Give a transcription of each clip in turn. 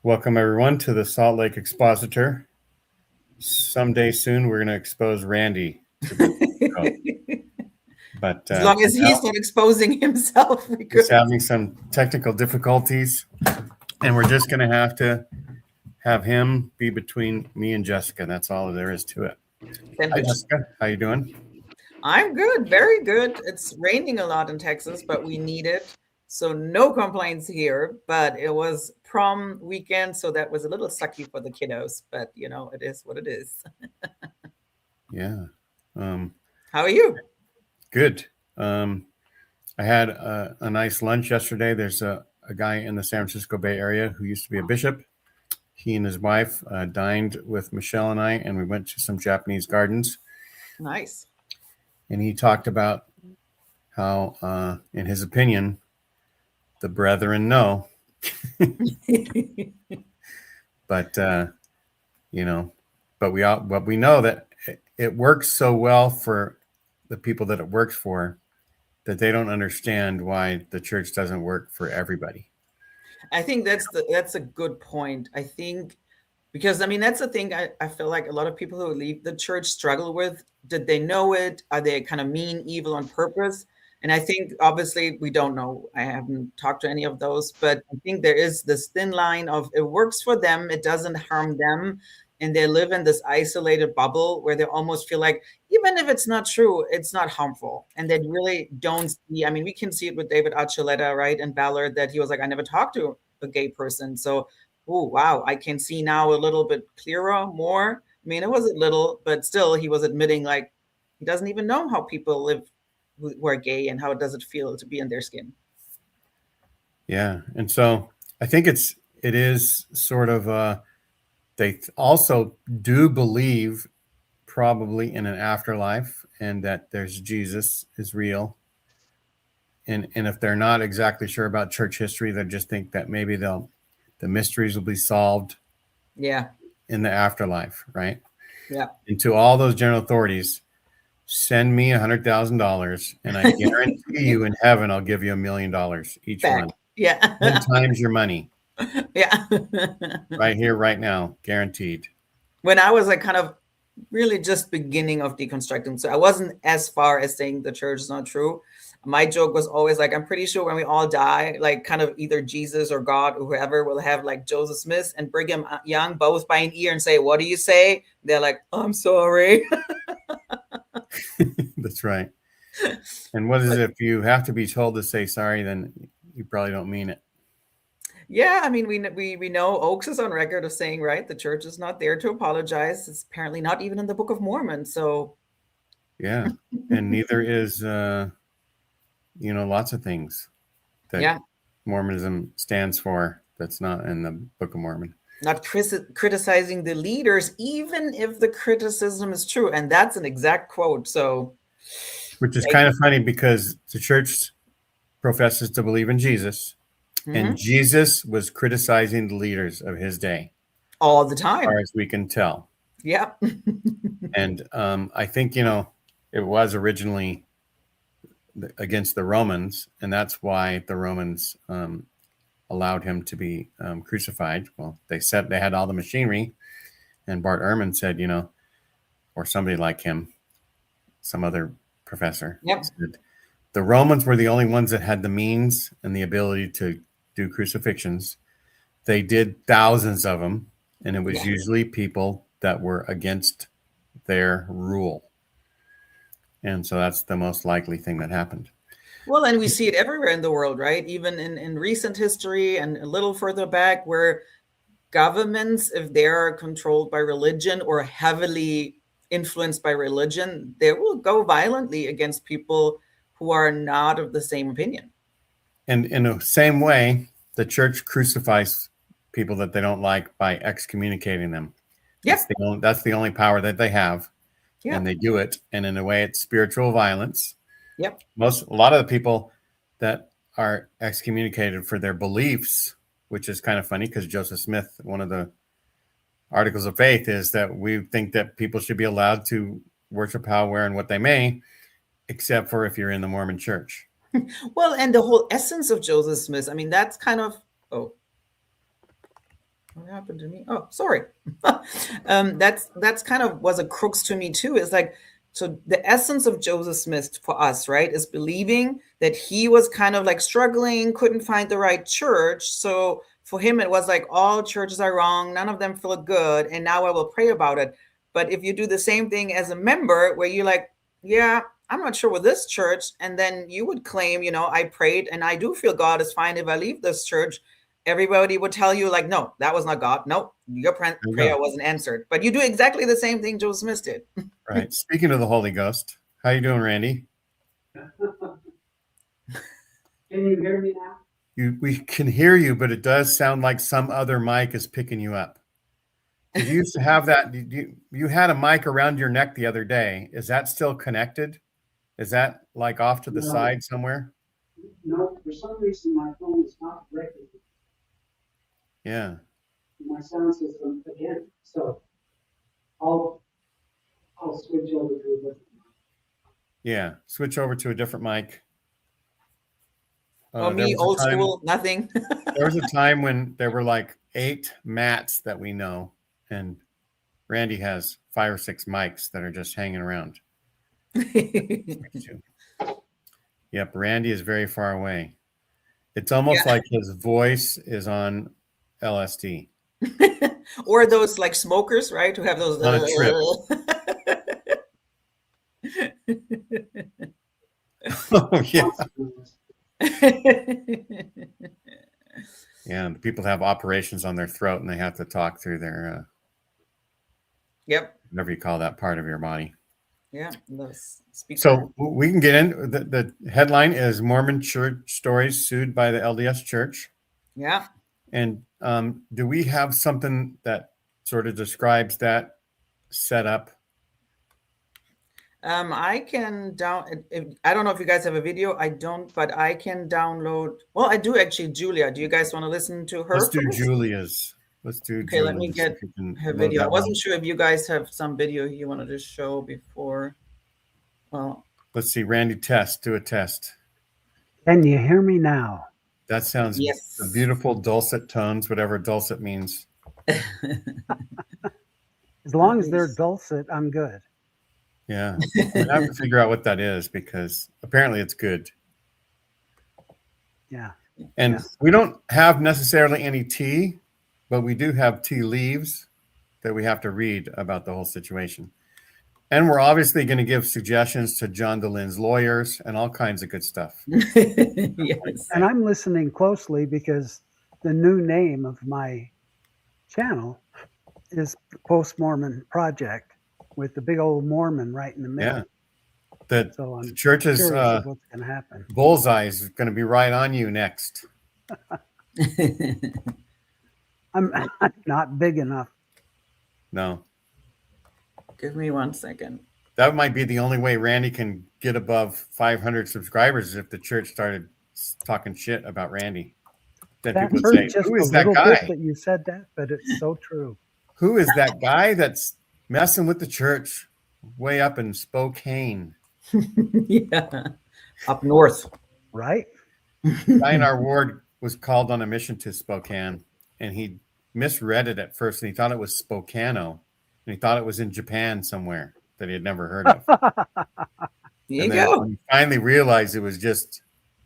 Welcome, everyone, to the Salt Lake Expositor. Someday soon, we're going to expose Randy to the show. But as long as he's not exposing himself, he's having some technical difficulties, and we're just going to have him be between me and Jessica. That's all there is to it. Hi, Jessica. How you doing? I'm good, very good. It's raining a lot in Texas, but we need it. So no complaints here, but it was prom weekend, so that was a little sucky for the kiddos, but you know, it is what it is. Yeah. How are you? Good. I had a nice lunch yesterday. There's a guy in the San Francisco Bay Area who used to be a bishop. He and his wife dined with Michelle and I, and we went to some Japanese gardens. Nice. And he talked about how, in his opinion, the brethren know. But we know that it works so well for the people that it works for that they don't understand why the church doesn't work for everybody. I think that's a good point. I think because that's the thing I feel like a lot of people who leave the church struggle with. Did they know it? Are they kind of mean, evil on purpose? And I think obviously we don't know. I haven't talked to any of those, but I think there is this thin line of it works for them, it doesn't harm them, and they live in this isolated bubble where they almost feel like even if it's not true, it's not harmful. And they really don't see. We can see it with David Archuleta, right? And Ballard, that he was like, I never talked to a gay person. So, oh, wow, I can see now a little bit clearer, more. It wasn't little, but still he was admitting like he doesn't even know how people live who are gay and how does it feel to be in their skin. Yeah. And so I think it is sort of, they also do believe probably in an afterlife and that there's Jesus is real. And if they're not exactly sure about church history, they just think that maybe the mysteries will be solved in the afterlife, right? Yeah. And to all those general authorities, send me $100,000 and I guarantee you in heaven I'll give you $1 million each Back. one. Yeah. 10 times your money. Yeah. Right here, right now, guaranteed. When I was like kind of really just beginning of deconstructing, so I wasn't as far as saying the church is not true. My joke was always like, I'm pretty sure when we all die, like kind of either Jesus or God or whoever will have like Joseph Smith and Brigham Young both by an ear and say, what do you say? They're like, I'm sorry. That's right. And what is it? If you have to be told to say sorry, then you probably don't mean it. Yeah, we know Oakes is on record of saying, right, the church is not there to apologize. It's apparently not even in the Book of Mormon. So yeah, and neither is lots of things that Mormonism stands for that's not in the Book of Mormon. Not criticizing the leaders, even if the criticism is true. And that's an exact quote. So, which is kind of funny because the church professes to believe in Jesus, and Jesus was criticizing the leaders of his day all the time, as far as we can tell. Yeah. And I think, it was originally against the Romans, and that's why the Romans allowed him to be crucified. Well, they said they had all the machinery, and Bart Ehrman said, or somebody like him, some other professor, said, the Romans were the only ones that had the means and the ability to do crucifixions. They did thousands of them, and it was usually people that were against their rule. And so that's the most likely thing that happened. Well, and we see it everywhere in the world, right? Even in recent history and a little further back, where governments, if they're controlled by religion or heavily influenced by religion, they will go violently against people who are not of the same opinion. And in the same way, the church crucifies people that they don't like by excommunicating them. That's the only power that they have. And they do it. And in a way, it's spiritual violence. Yep. A lot of the people that are excommunicated for their beliefs, which is kind of funny because Joseph Smith, one of the articles of faith is that we think that people should be allowed to worship how, where, and what they may, except for if you're in the Mormon church. Well, and the whole essence of Joseph Smith, that's kind of, happened to me? Oh, sorry. That's kind of was a crux to me too. It's like, so the essence of Joseph Smith for us, right, is believing that he was kind of like struggling, couldn't find the right church. So for him, it was like all churches are wrong, none of them feel good, and now I will pray about it. But if you do the same thing as a member, where you're like, yeah, I'm not sure with this church, and then you would claim, I prayed and I do feel God is fine if I leave this church, everybody would tell you like, no, that was not God. No, your prayer wasn't answered. But you do exactly the same thing Joseph Smith did. Right. Speaking of the Holy Ghost, how you doing, Randy? Can you hear me now? We can hear you, but it does sound like some other mic is picking you up. Did you used to have that? You had a mic around your neck the other day. Is that still connected? Is that like off to the side somewhere? No, for some reason my phone is not connected. Yeah. My sound system again. So I'll switch over to a different mic. Yeah. Switch over to a different mic. Me, old school, nothing. There was a time when there were like 8 mats that we know, and Randy has 5 or 6 mics that are just hanging around. Yep, Randy is very far away. It's almost like his voice is on LSD. Or those like smokers, right? Who have those on a trip. Oh, yeah. Yeah, and people have operations on their throat and they have to talk through their whatever you call that part of your body. Yeah. So we can get in. The headline is Mormon Church Stories Sued by the LDS Church. Yeah. And do we have something that sort of describes that setup? I can I don't know if you guys have a video. I don't, but I can download. Well, I do actually. Julia, do you guys want to listen to her? Let's do Julia's. Okay, let me get her video. I wasn't sure if you guys have some video you wanted to show before. Well, let's see. Randy, do a test. Can you hear me now? That sounds beautiful, dulcet tones, whatever dulcet means. As long as they're dulcet, I'm good. Yeah, I have to figure out what that is because apparently it's good. Yeah. And we don't have necessarily any tea, but we do have tea leaves that we have to read about the whole situation. And we're obviously going to give suggestions to John Dehlin's lawyers and all kinds of good stuff. Yes. And I'm listening closely because the new name of my channel is Post-Mormon Project with the big old Mormon right in the middle. Yeah. The church's what's going to happen. bullseye is going to be right on you next. I'm not big enough. No. Give me 1 second. That might be the only way Randy can get above 500 subscribers if the church started talking shit about Randy. Then That people would say, just who is a that little guy? bit that you said that, but it's so true. Who is that guy that's messing with the church way up in Spokane? Yeah. Up north. Right? Guy in our ward was called on a mission to Spokane, and he misread it at first, and he thought it was Spokano, and he thought it was in Japan somewhere that he had never heard of. There you go. He finally realized it was just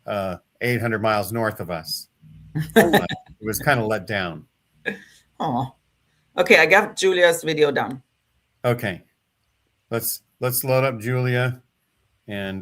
800 miles north of us. It was kind of let down. Oh, okay. I got Julia's video done. Okay, let's load up Julia, and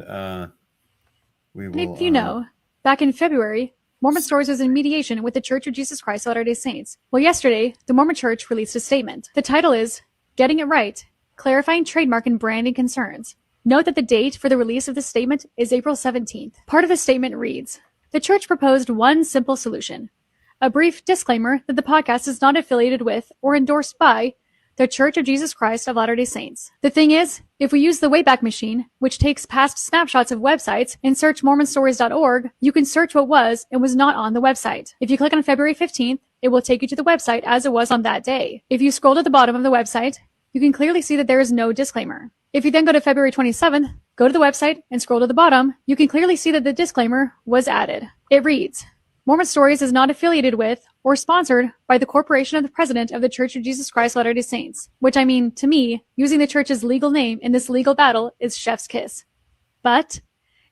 we will. If you know, back in February, Mormon Stories was in mediation with the Church of Jesus Christ of Latter-day Saints. Well, yesterday, the Mormon Church released a statement. The title is Getting It Right, Clarifying Trademark and Branding Concerns. Note that the date for the release of the statement is April 17th. Part of the statement reads, the church proposed one simple solution. A brief disclaimer that the podcast is not affiliated with or endorsed by the Church of Jesus Christ of Latter-day Saints. The thing is, if we use the Wayback Machine, which takes past snapshots of websites, and search mormonstories.org, you can search what was and was not on the website. If you click on February 15th, it will take you to the website as it was on that day. If you scroll to the bottom of the website, you can clearly see that there is no disclaimer. If you then go to February 27th, go to the website and scroll to the bottom, you can clearly see that the disclaimer was added. It reads, Mormon Stories is not affiliated with or sponsored by the Corporation of the President of the Church of Jesus Christ of Latter-day Saints, which, I mean, to me, using the church's legal name in this legal battle is chef's kiss. But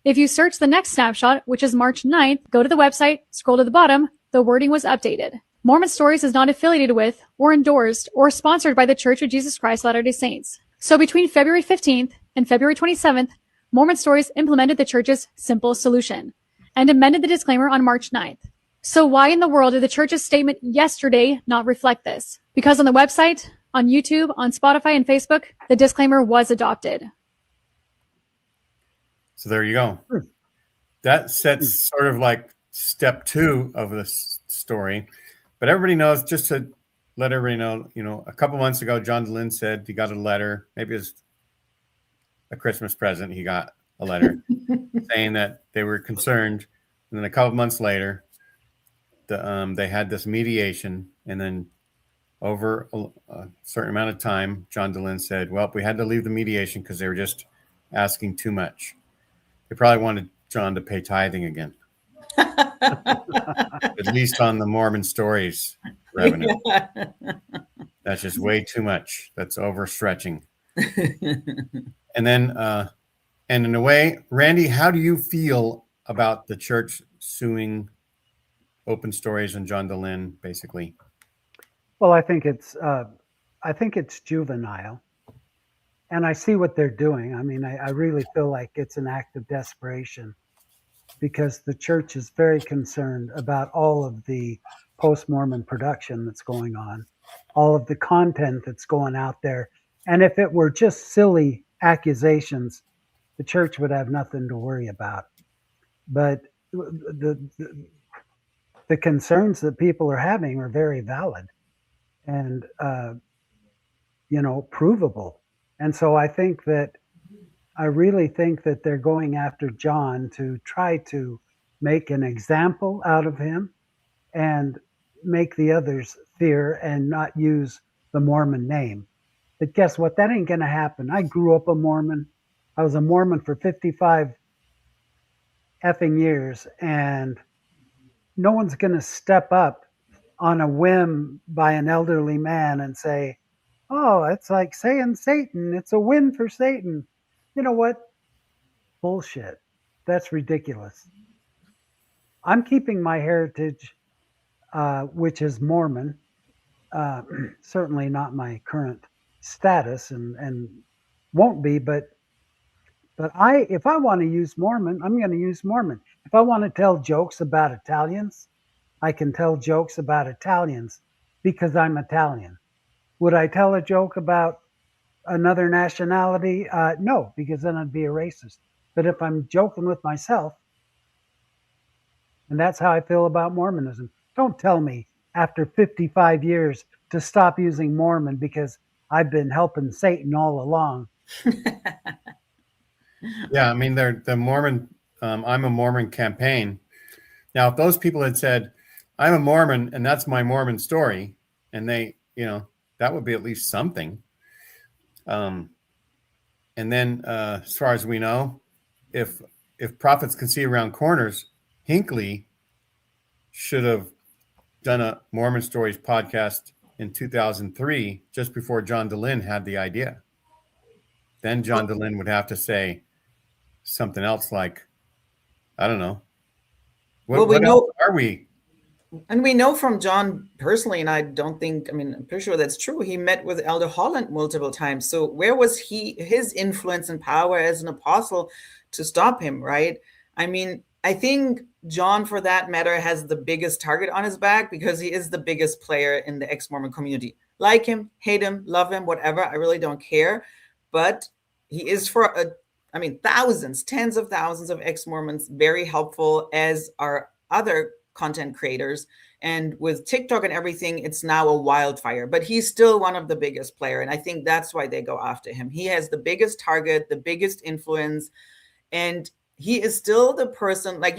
if you search the next snapshot, which is March 9th, go to the website, scroll to the bottom, the wording was updated. Mormon Stories is not affiliated with or endorsed or sponsored by the Church of Jesus Christ of Latter-day Saints. So between February 15th and February 27th, Mormon Stories implemented the church's simple solution and amended the disclaimer on March 9th. So why in the world did the church's statement yesterday not reflect this? Because on the website, on YouTube, on Spotify, and Facebook, the disclaimer was adopted. So there you go. That sets sort of like step 2 of this story. But everybody knows, just to let everybody know, a couple months ago, John Dehlin said he got a letter. Maybe it was a Christmas present. He got a letter saying that they were concerned. And then a couple months later, they had this mediation. And then over a certain amount of time, John Dehlin said, well, we had to leave the mediation because they were just asking too much. They probably wanted John to pay tithing again. At least on the Mormon Stories revenue. Yeah. That's just way too much. That's overstretching. And then, and in a way, Randy, how do you feel about the church suing Open Stories and John Dehlin, basically? Well, I think it's juvenile, and I see what they're doing. I mean, I really feel like it's an act of desperation, because the church is very concerned about all of the post-Mormon production that's going on, all of the content that's going out there. And if it were just silly accusations, the church would have nothing to worry about. But the concerns that people are having are very valid and, provable. And so I really think that they're going after John to try to make an example out of him and make the others fear and not use the Mormon name. But guess what? That ain't going to happen. I grew up a Mormon. I was a Mormon for 55 effing years, and no one's going to step up on a whim by an elderly man and say, oh, it's like saying Satan. It's a win for Satan. You know what? Bullshit. That's ridiculous. I'm keeping my heritage, which is Mormon, certainly not my current status and won't be, but if I want to use Mormon, I'm going to use Mormon. If I want to tell jokes about Italians, I can tell jokes about Italians because I'm Italian. Would I tell a joke about another nationality? No, because then I'd be a racist. But if I'm joking with myself, and that's how I feel about Mormonism, don't tell me after 55 years to stop using Mormon because I've been helping Satan all along. Yeah, I mean, the Mormon, I'm a Mormon campaign. Now, if those people had said, I'm a Mormon and that's my Mormon story, and they, that would be at least something. And then as far as we know, if prophets can see around corners, Hinckley should have done a Mormon Stories podcast in 2003, just before John Dehlin had the idea. Then John Dehlin would have to say something else like, I don't know. What else are we? And we know from John personally, and I'm pretty sure that's true. He met with Elder Holland multiple times. So where was his influence and power as an apostle to stop him, right? I mean, I think John, for that matter, has the biggest target on his back because he is the biggest player in the ex-Mormon community. Like him, hate him, love him, whatever. I really don't care. But he is thousands, tens of thousands of ex-Mormons, very helpful, as are other content creators. And with TikTok and everything, it's now a wildfire, but he's still one of the biggest player. And I think that's why they go after him. He has the biggest target, the biggest influence, and he is still the person, I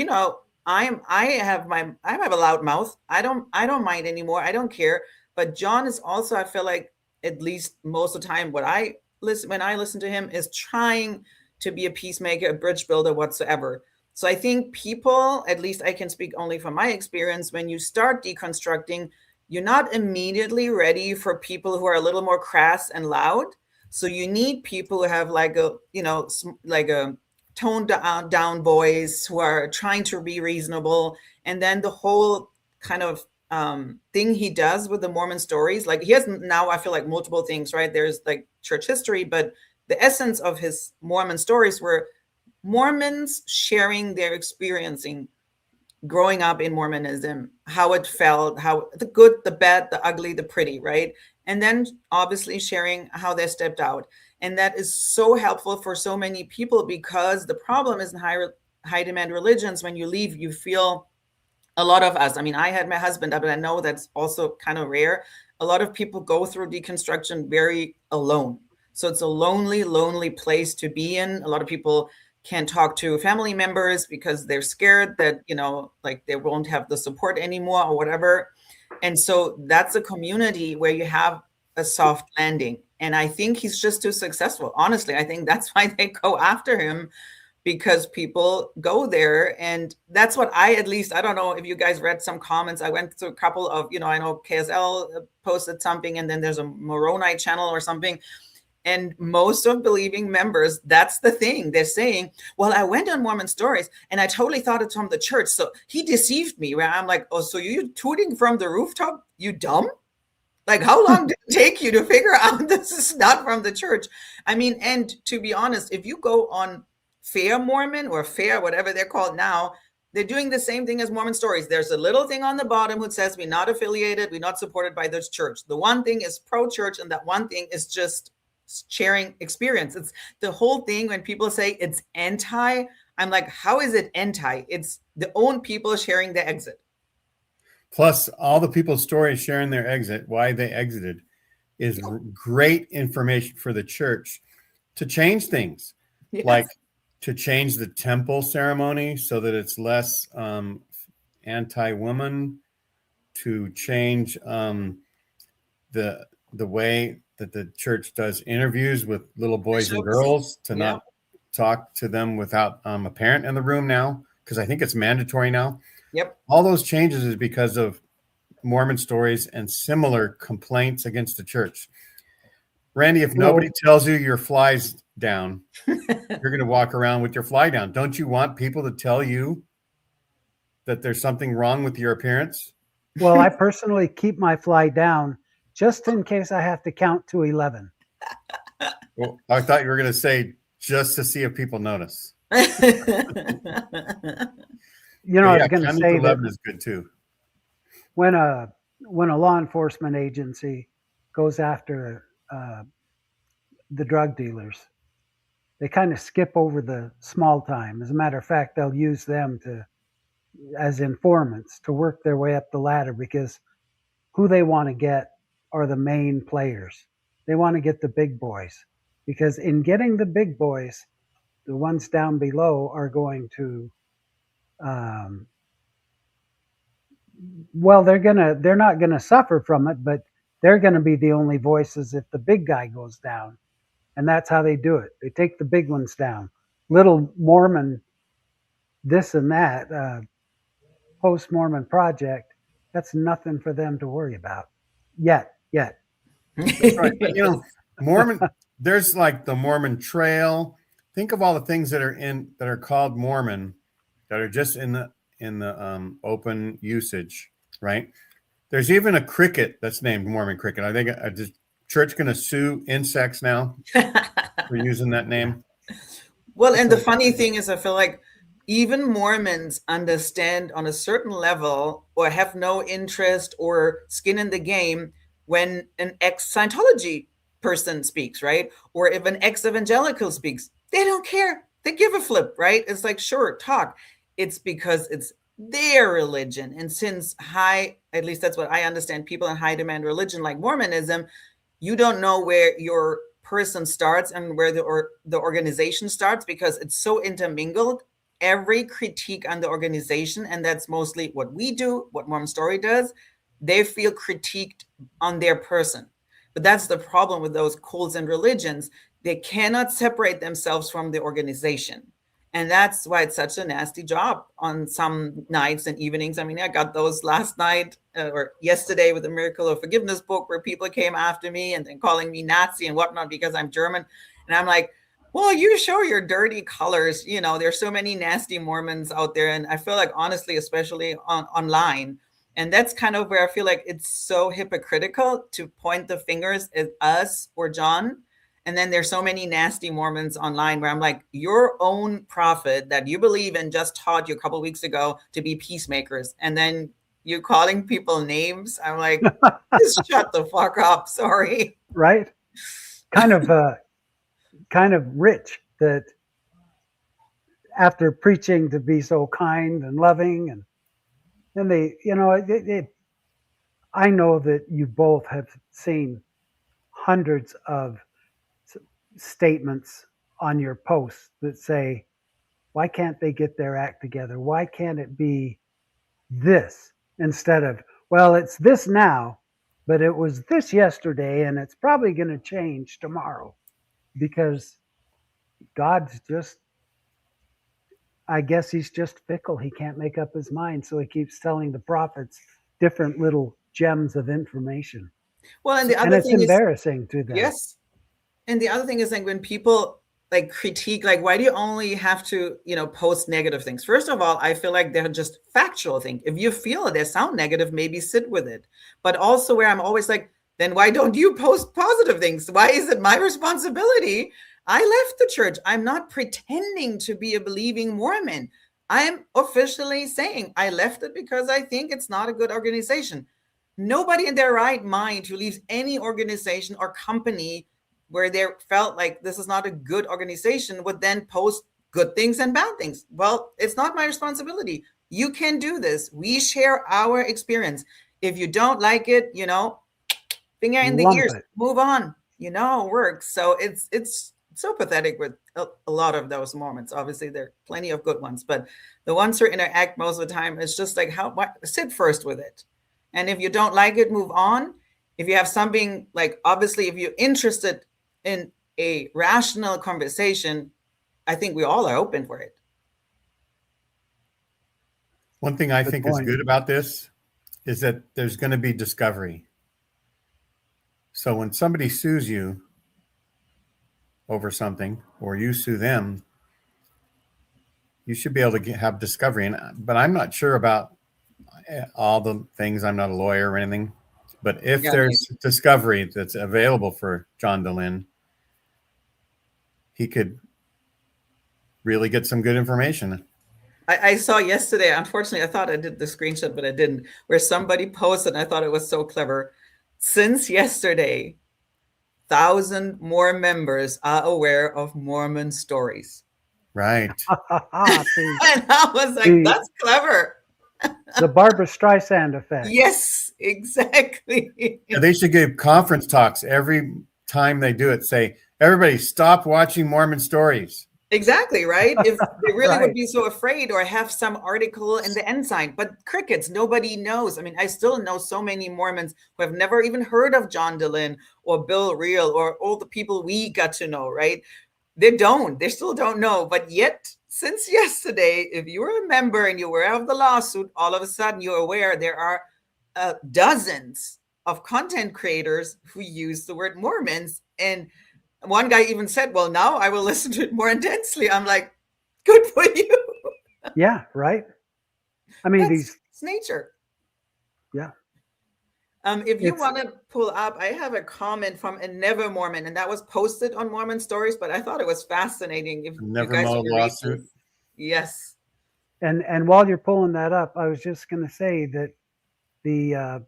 have a loud mouth. I don't mind anymore. I don't care. But John is also, I feel like, at least most of the time, when I listen to him, is trying to be a peacemaker, a bridge builder, whatsoever. So I think people, at least I can speak only from my experience, when you start deconstructing, you're not immediately ready for people who are a little more crass and loud. So you need people who have like a, like a toned down voice, who are trying to be reasonable. And then the whole kind of thing he does with the Mormon stories, like he has now, I feel like multiple things, right? There's like church history, but the essence of his Mormon stories were Mormons sharing their experiencing growing up in Mormonism, how it felt, how the good, the bad, the ugly, the pretty, right? And then obviously sharing how they stepped out. And that is so helpful for so many people, because the problem is in high demand religions, when you leave, you feel, a lot of us, I mean, I had my husband, but I know that's also kind of rare. A lot of people go through deconstruction very alone. So it's a lonely, lonely place to be in. A lot of people can't talk to family members because they're scared that, like they won't have the support anymore or whatever. And so that's a community where you have a soft landing. And I think he's just too successful. Honestly, I think that's why they go after him, because people go there. And that's what I don't know if you guys read some comments. I went through a couple of, I know KSL posted something, and then there's a Moroni channel or something. And most of believing members, that's the thing. They're saying, well, I went on Mormon Stories and I totally thought it's from the church. So he deceived me. Where I'm like, oh, so you tooting from the rooftop, you dumb? Like, how long did it take you to figure out this is not from the church? I mean, and to be honest, if you go on Fair Mormon or Fair, whatever they're called now, they're doing the same thing as Mormon Stories. There's a little thing on the bottom which says we're not affiliated, we're not supported by this church. The one thing is pro-church, and that one thing is just sharing experience. It's the whole thing. When people say it's anti, I'm like, how is it anti? It's the own people sharing the exit. Plus, all the people's stories sharing their exit, why they exited, is great information for the church to change things. Yes. Like to change the temple ceremony so that it's less anti-woman, to change the way that the church does interviews with little boys and girls, to not talk to them without a parent in the room now, because I think it's mandatory now. Yep. All those changes is because of Mormon Stories and similar complaints against the church. Randy, if nobody tells you your fly's down, you're going to walk around with your fly down. Don't you want people to tell you that there's something wrong with your appearance? Well, I personally keep my fly down just in case I have to count to 11. Well, I thought you were going to say just to see if people notice. I was going to say 11 is good too. When a law enforcement agency goes after the drug dealers, they kind of skip over the small time. As a matter of fact, they'll use them as informants to work their way up the ladder, because who they want to get are the main players. They want to get the big boys, because in getting the big boys, the ones down below are going to, they're not gonna suffer from it, but they're gonna be the only voices if the big guy goes down. And that's how they do it. They take the big ones down. Little Mormon, this and that, post-Mormon project, that's nothing for them to worry about. Yet. That's right. But, Mormon, there's like the Mormon Trail. Think of all the things that are called Mormon, that are just in the open usage, right? There's even a cricket that's named Mormon Cricket. I think the church going to sue insects now for using that name. Well, and the funny thing is, I feel like even Mormons understand on a certain level, or have no interest or skin in the game, when an ex-Scientology person speaks, right? Or if an ex-evangelical speaks, they don't care. They give a flip, right? It's like, sure, talk. It's because it's their religion. And since at least that's what I understand, people in high demand religion like Mormonism, you don't know where your person starts and where the organization starts, because it's so intermingled. Every critique on the organization, and that's mostly what we do, what Mormon Story does, they feel critiqued on their person. But that's the problem with those cults and religions. They cannot separate themselves from the organization. And that's why it's such a nasty job on some nights and evenings. I mean, I got those last night or yesterday with the Miracle of Forgiveness book, where people came after me and then calling me Nazi and whatnot because I'm German. And I'm like, well, you show your dirty colors. You know, there's so many nasty Mormons out there. And I feel like, honestly, especially online. And that's kind of where I feel like it's so hypocritical to point the fingers at us or John. And then there's so many nasty Mormons online where I'm like, your own prophet that you believe in just taught you a couple of weeks ago to be peacemakers. And then you're calling people names. I'm like, just shut the fuck up. Sorry. Right? Kind of rich that after preaching to be so kind and loving, and then they, you know, I know that you both have seen hundreds of statements on your posts that say, why can't they get their act together? Why can't it be this instead of, well, it's this now, but it was this yesterday and it's probably going to change tomorrow, because God's just, I guess he's just fickle. He can't make up his mind. So he keeps telling the prophets different little gems of information. Well, and the other it's thing embarrassing to them. Yes. And the other thing is, like, when people like critique, like, why do you only have to, you know, post negative things? First of all, I feel like they're just factual things. If you feel they sound negative, maybe sit with it. But also where I'm always like, then why don't you post positive things? Why is it my responsibility? I left the church. I'm not pretending to be a believing Mormon. I'm officially saying I left it because I think it's not a good organization. Nobody in their right mind who leaves any organization or company where they felt like this is not a good organization would then post good things and bad things. Well, it's not my responsibility. You can do this. We share our experience. If you don't like it, you know, finger in the ears, move on. You know, it works. So it's so pathetic with a lot of those Mormons. Obviously, there are plenty of good ones, but the ones who interact most of the time, it's just like, sit first with it. And if you don't like it, move on. If you have something, like, obviously, if you're interested in a rational conversation, I think we all are open for it. One thing I think is good about this is that there's going to be discovery. So when somebody sues you over something, or you sue them, you should be able to have discovery. But I'm not sure about all the things. I'm not a lawyer or anything. But if there's discovery that's available for John Dehlin, he could really get some good information. I saw yesterday, unfortunately, I thought I did the screenshot, but I didn't, where somebody posted, and I thought it was so clever. Since yesterday, 1,000 more members are aware of Mormon Stories. Right. And I was like, that's clever. The Barbara Streisand effect. Yes, exactly. Yeah, they should give conference talks every time they do it. Say, everybody stop watching Mormon Stories. Exactly, right? If they really would be so afraid, or have some article in the Ensign, but crickets, nobody knows. I mean, I still know so many Mormons who have never even heard of John Dehlin or Bill Reel or all the people we got to know, right? They still don't know. But yet, since yesterday, if you were a member and you're aware of the lawsuit, all of a sudden you're aware there are dozens of content creators who use the word Mormons. And one guy even said, well, now I will listen to it more intensely. I'm like, good for you. Yeah, right. I mean, it's nature. Yeah. If you want to pull up, I have a comment from a Never Mormon, and that was posted on Mormon Stories, but I thought it was fascinating. If Never you guys lawsuit. Yes. And while you're pulling that up, I was just going to say that the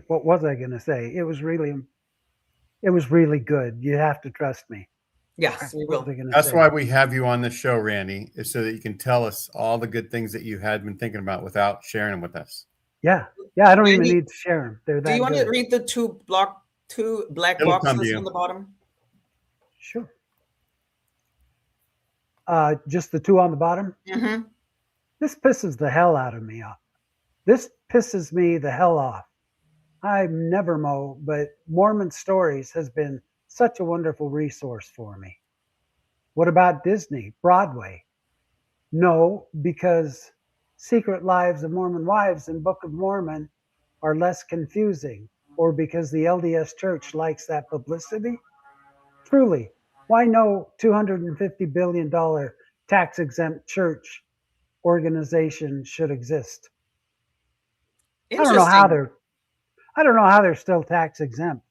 what was I going to say? It was really good. You have to trust me. Yes, we will. That's why we have you on the show, Randy, is so that you can tell us all the good things that you had been thinking about without sharing them with us. Yeah. I don't even need to share them. They're that Do you want good. to read the two black boxes on the bottom? Sure. Just the two on the bottom? Mm-hmm. This pisses the hell out of me off. This pisses me the hell off. I'm never but Mormon Stories has been such a wonderful resource for me. What about Disney, Broadway? No, because Secret Lives of Mormon Wives and Book of Mormon are less confusing, or because the LDS Church likes that publicity? Truly, why no $250 billion tax-exempt church organization should exist? I don't know how they're still tax exempt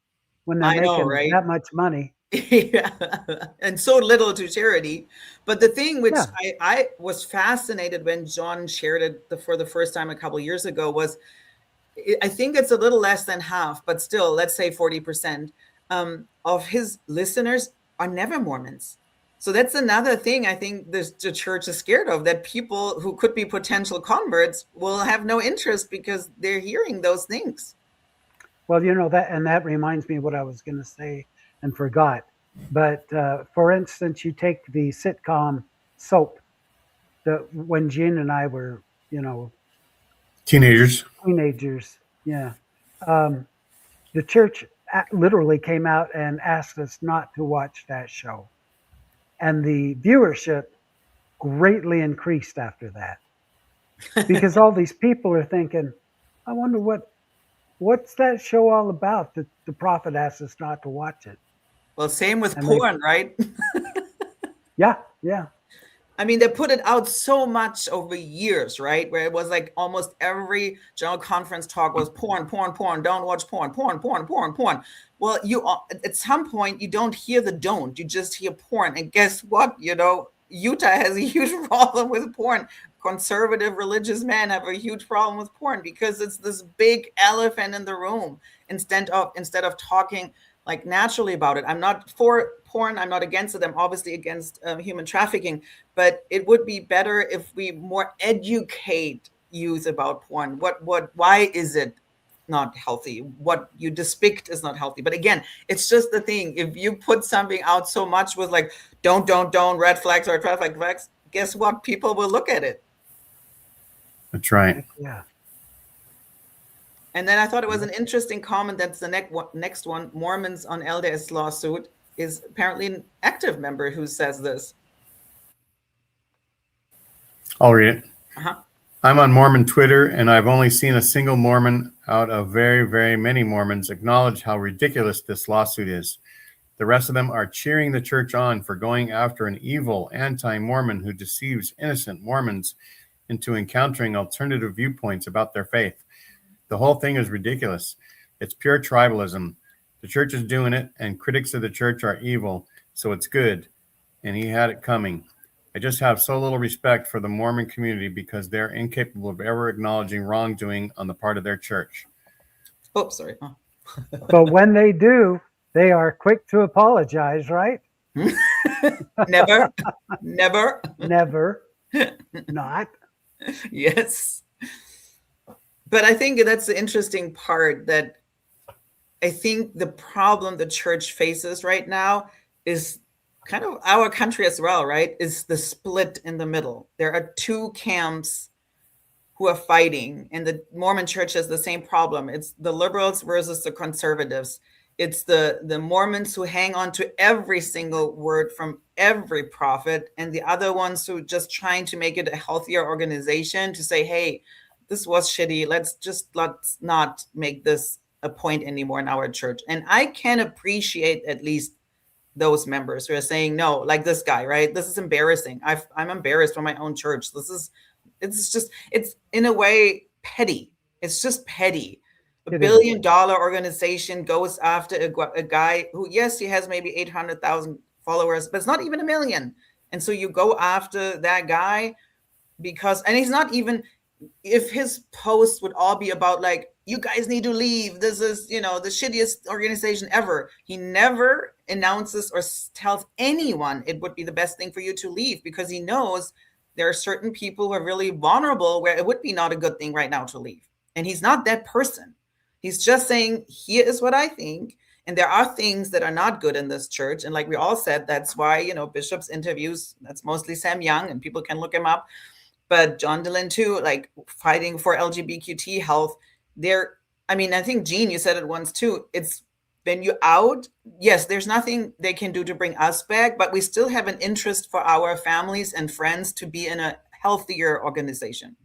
when they're I know, making right? that much money. Yeah, and so little to charity. But the thing which Yeah. I was fascinated when John shared it for the first time a couple of years ago was, I think it's a little less than half, but still, let's say 40% of his listeners are never Mormons. So that's another thing I think the church is scared of, that people who could be potential converts will have no interest because they're hearing those things. Well, that reminds me of what I was going to say and forgot. But for instance, you take the sitcom Soap, when Jean and I were, Teenagers. teenagers. Yeah. The church literally came out and asked us not to watch that show. And the viewership greatly increased after that. Because all these people are thinking, I wonder what's that show all about that the prophet asked us not to watch it? Well, same with porn, right? Yeah. I mean, they put it out so much over years, right? Where it was like almost every general conference talk was porn, don't watch porn. Well, at some point, you don't hear the don't, you just hear porn. And guess what? Utah has a huge problem with porn. Conservative religious men have a huge problem with porn because it's this big elephant in the room instead of talking like naturally about it. I'm not for porn. I'm not against it. I'm obviously against human trafficking, but it would be better if we more educate youth about porn. Why is it not healthy? What you depict is not healthy. But again, it's just the thing. If you put something out so much with like, don't, red flags or traffic flags, guess what? People will look at it. That's right. Yeah. And then I thought it was an interesting comment. That's the next one. Mormons on LDS lawsuit is apparently an active member who says this. I'll read it. Uh-huh. I'm on Mormon Twitter, and I've only seen a single Mormon out of very, very many Mormons acknowledge how ridiculous this lawsuit is. The rest of them are cheering the church on for going after an evil anti-Mormon who deceives innocent Mormons into encountering alternative viewpoints about their faith. The whole thing is ridiculous. It's pure tribalism. The church is doing it, and critics of the church are evil, so it's good. And he had it coming. I just have so little respect for the Mormon community because they're incapable of ever acknowledging wrongdoing on the part of their church. Oh, sorry. Oh. But when they do, they are quick to apologize, right? Never. Not. Yes. But I think that's the interesting part, that I think the problem the church faces right now is kind of our country as well, right? Is the split in the middle. There are two camps who are fighting, and the Mormon church has the same problem. It's the liberals versus the conservatives. It's the Mormons who hang on to every single word from every prophet, and the other ones who just trying to make it a healthier organization to say, hey, this was shitty. Let's not make this a point anymore in our church. And I can appreciate at least those members who are saying, no, like this guy, right? This is embarrassing. I'm embarrassed for my own church. It's in a way petty. It's just petty. A $1 billion organization goes after a guy who, yes, he has maybe 800,000 followers, but it's not even 1 million. And so you go after that guy and he's not even, if his posts would all be about like, you guys need to leave. This is, the shittiest organization ever. He never announces or tells anyone it would be the best thing for you to leave, because he knows there are certain people who are really vulnerable where it would be not a good thing right now to leave. And he's not that person. He's just saying, here is what I think. And there are things that are not good in this church. And like we all said, that's why, Bishop's interviews, that's mostly Sam Young, and people can look him up. But John Dehlin too, like fighting for LGBTQ health. I think, Jean, you said it once too, it's when you're out, yes, there's nothing they can do to bring us back, but we still have an interest for our families and friends to be in a healthier organization.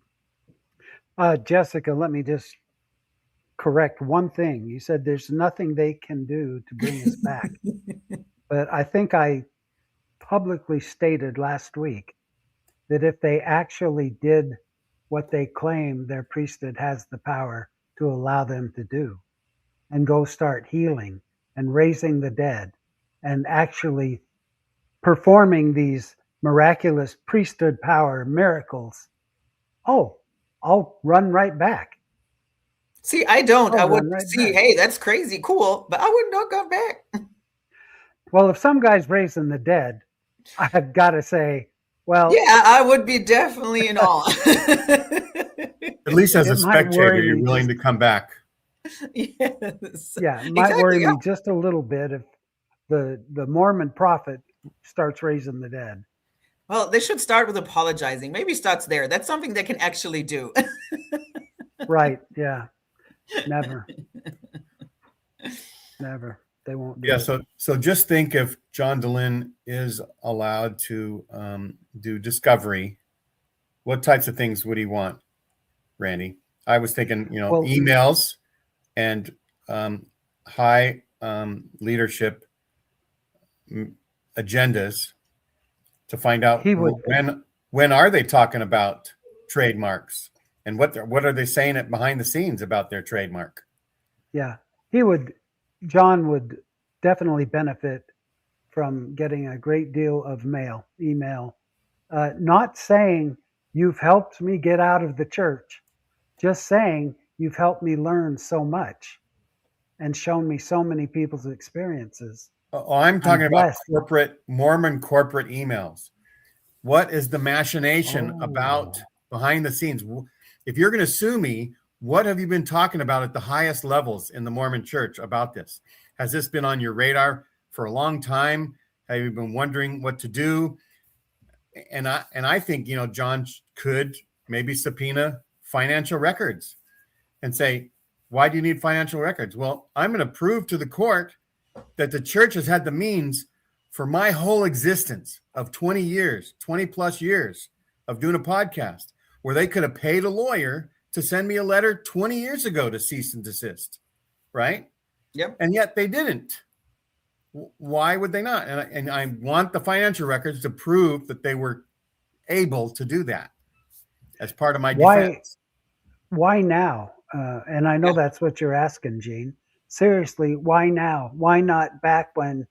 Jessica, let me just correct one thing. You said there's nothing they can do to bring us back. But I think I publicly stated last week that if they actually did what they claim their priesthood has the power to allow them to do, and go start healing and raising the dead and actually performing these miraculous priesthood power miracles, I'll run right back. See, I don't. I would right see, back. hey, that's crazy, cool, but I would not go back. Well, if some guy's raising the dead, I've got to say, well, yeah, I would be definitely in awe. At least as a spectator, you're willing to come back. Yes. Yeah, it might worry me just a little bit if the Mormon prophet starts raising the dead. Well, they should start with apologizing. Maybe starts there. That's something they can actually do. Right. Yeah. Never. Never. They won't do it. So just think if John Dehlin is allowed to do discovery, what types of things would he want, Randy? I was thinking, emails and high leadership agendas to find out when are they talking about trademarks and what are they saying behind the scenes about their trademark. Yeah, John would definitely benefit from getting a great deal of email, not saying you've helped me get out of the church, just saying you've helped me learn so much and shown me so many people's experiences. I'm talking about Mormon corporate emails. What is the machination about behind the scenes? If you're going to sue me, what have you been talking about at the highest levels in the Mormon church about this? Has this been on your radar for a long time? Have you been wondering what to do? And I think, John could maybe subpoena financial records and say, why do you need financial records? Well, I'm going to prove to the court that the church has had the means for my whole existence of 20 plus years of doing a podcast, where they could have paid a lawyer to send me a letter 20 years ago to cease and desist, right? Yep. And yet they didn't. Why would they not? And I want the financial records to prove that they were able to do that as part of my defense. Why now? And I know that's what you're asking, Gene. Seriously, why now? Why not back when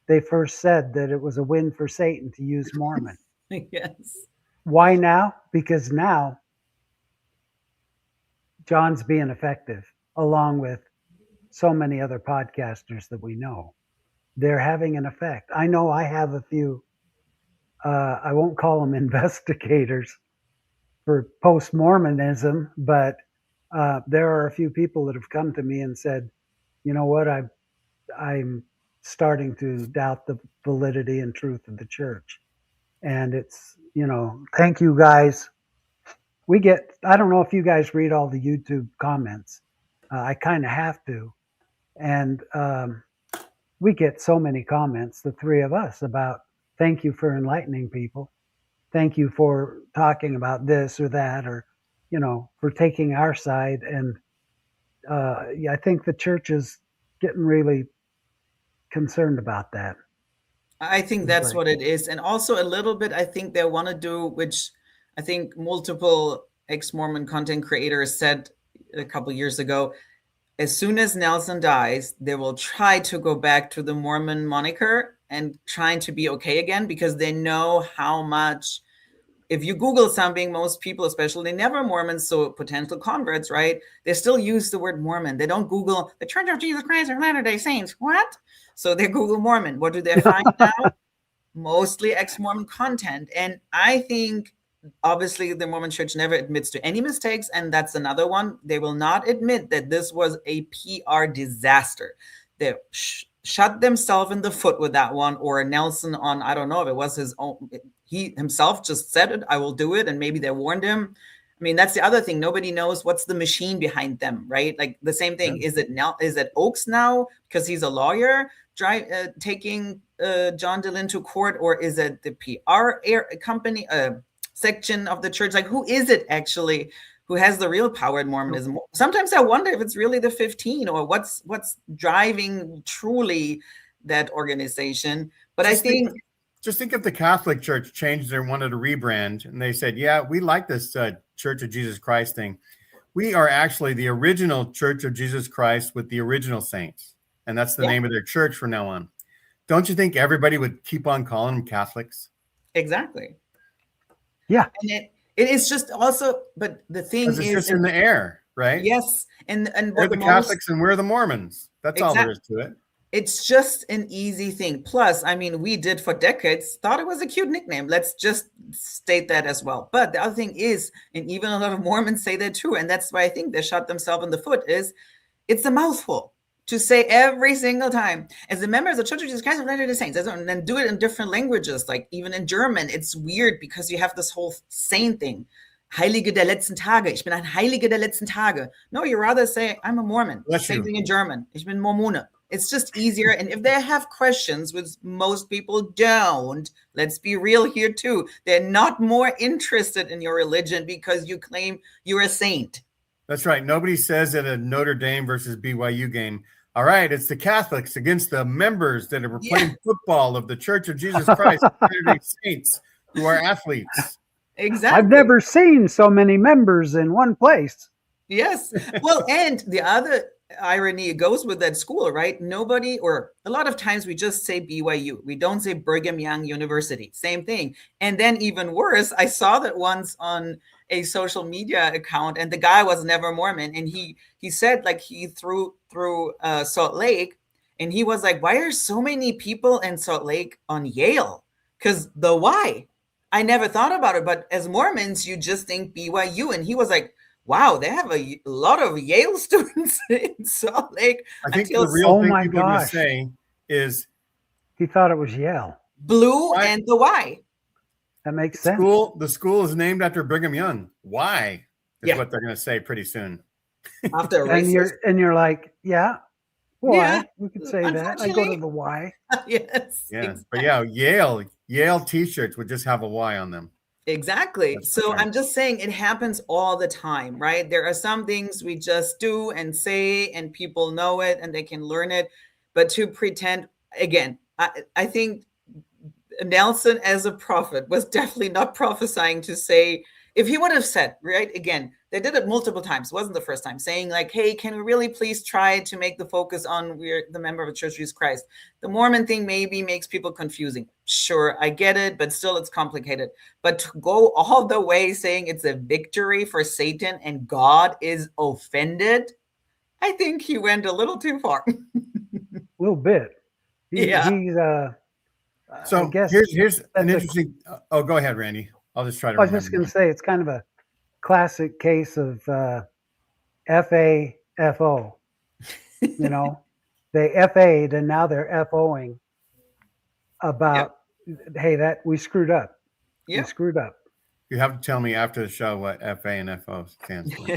they first said that it was a win for Satan to use Mormon? Yes. Why now? Because now John's being effective, along with so many other podcasters that we know. They're having an effect. I know I have a few, I won't call them investigators for post-Mormonism, but there are a few people that have come to me and said, you know what, I'm starting to doubt the validity and truth of the church. And it's, thank you guys. I don't know if you guys read all the YouTube comments. I kind of have to. And we get so many comments, the three of us, about thank you for enlightening people. Thank you for talking about this or that, or, for taking our side. And I think the church is getting really concerned about that. I think that's what it is. And also a little bit, I think they want to do, which I think multiple ex-Mormon content creators said a couple of years ago, as soon as Nelson dies, they will try to go back to the Mormon moniker and trying to be okay again, because they know how much, if you Google something, most people, especially never Mormons, so potential converts, right? They still use the word Mormon. They don't Google the Church of Jesus Christ of Latter-day Saints. What? So they Google Mormon. What do they find out? Mostly ex-Mormon content. And I think, obviously, the Mormon church never admits to any mistakes. And that's another one. They will not admit that this was a PR disaster. They shot themselves in the foot with that one, or Nelson on, I don't know if it was his own, he himself just said it, I will do it. And maybe they warned him. I mean, that's the other thing. Nobody knows what's the machine behind them, right? Like the same thing. Yeah. Is it Oakes now because he's a lawyer taking John Dehlin to court, or is it the PR company section of the church? Like, who is it actually who has the real power in Mormonism? Sometimes I wonder if it's really the 15 or what's driving truly that organization. But I think just think if the Catholic Church changed their wanted to rebrand and they said, yeah, we like this Church of Jesus Christ thing. We are actually the original Church of Jesus Christ with the original saints. And that's the name of their church from now on. Don't you think everybody would keep on calling them Catholics? Exactly. Yeah. And it is just also, but the thing is, it's just in the air, right? Yes. And we're the Catholics and we're the Mormons. That's all there is to it. It's just an easy thing. Plus, I mean, we did for decades thought it was a cute nickname. Let's just state that as well. But the other thing is, and even a lot of Mormons say that too, and that's why I think they shot themselves in the foot, is it's a mouthful to say every single time, as a member of the Church of Jesus Christ of Latter-day Saints, and then do it in different languages, like even in German. It's weird because you have this whole saint thing. Heilige der letzten Tage. Ich bin ein Heilige der letzten Tage. No, you rather say, I'm a Mormon. Same thing in German. Ich bin Mormone. It's just easier. And if they have questions, which most people don't, let's be real here too. They're not more interested in your religion because you claim you're a saint. That's right. Nobody says at a Notre Dame versus BYU game, all right, it's the Catholics against the members that are playing football of the Church of Jesus Christ, Latter-day Saints, who are athletes. Exactly. I've never seen so many members in one place. Yes. Well, and the other irony goes with that school, right? Nobody, or a lot of times we just say BYU. We don't say Brigham Young University. Same thing. And then even worse, I saw that once on a social media account, and the guy was never Mormon, and he said, like, he through Salt Lake, and he was like, why are so many people in Salt Lake on Yale? Because the why? I never thought about it, but as Mormons, you just think BYU. And he was like, wow, they have a lot of Yale students in Salt Lake. I think the real thing people are going to say is he thought it was Yale. Blue why? And the why. That makes sense. The school is named after Brigham Young. Why is what they're going to say pretty soon. After and you're like, yeah, why? We could say that. I go to the why. Yes. Yeah, exactly. But yeah, Yale T-shirts would just have a Y on them. Exactly. So I'm just saying it happens all the time, right? There are some things we just do and say, and people know it and they can learn it. But to pretend, again, I think Nelson as a prophet was definitely not prophesying to say, if he would have said, right, again, they did it multiple times. It wasn't the first time, saying like, hey, can we really please try to make the focus on we're the member of the Church of Jesus Christ? The Mormon thing maybe makes people confusing. Sure, I get it, but still it's complicated. But to go all the way saying it's a victory for Satan and God is offended, I think he went a little too far. A little bit. He's so here's an interesting. Go ahead, Randy. I'll just try to. I was just going to say it's kind of a classic case of FAFO. You know, they FA'd and now they're FOing about, hey, that we screwed up. We screwed up. You have to tell me after the show what FA and FO stands for.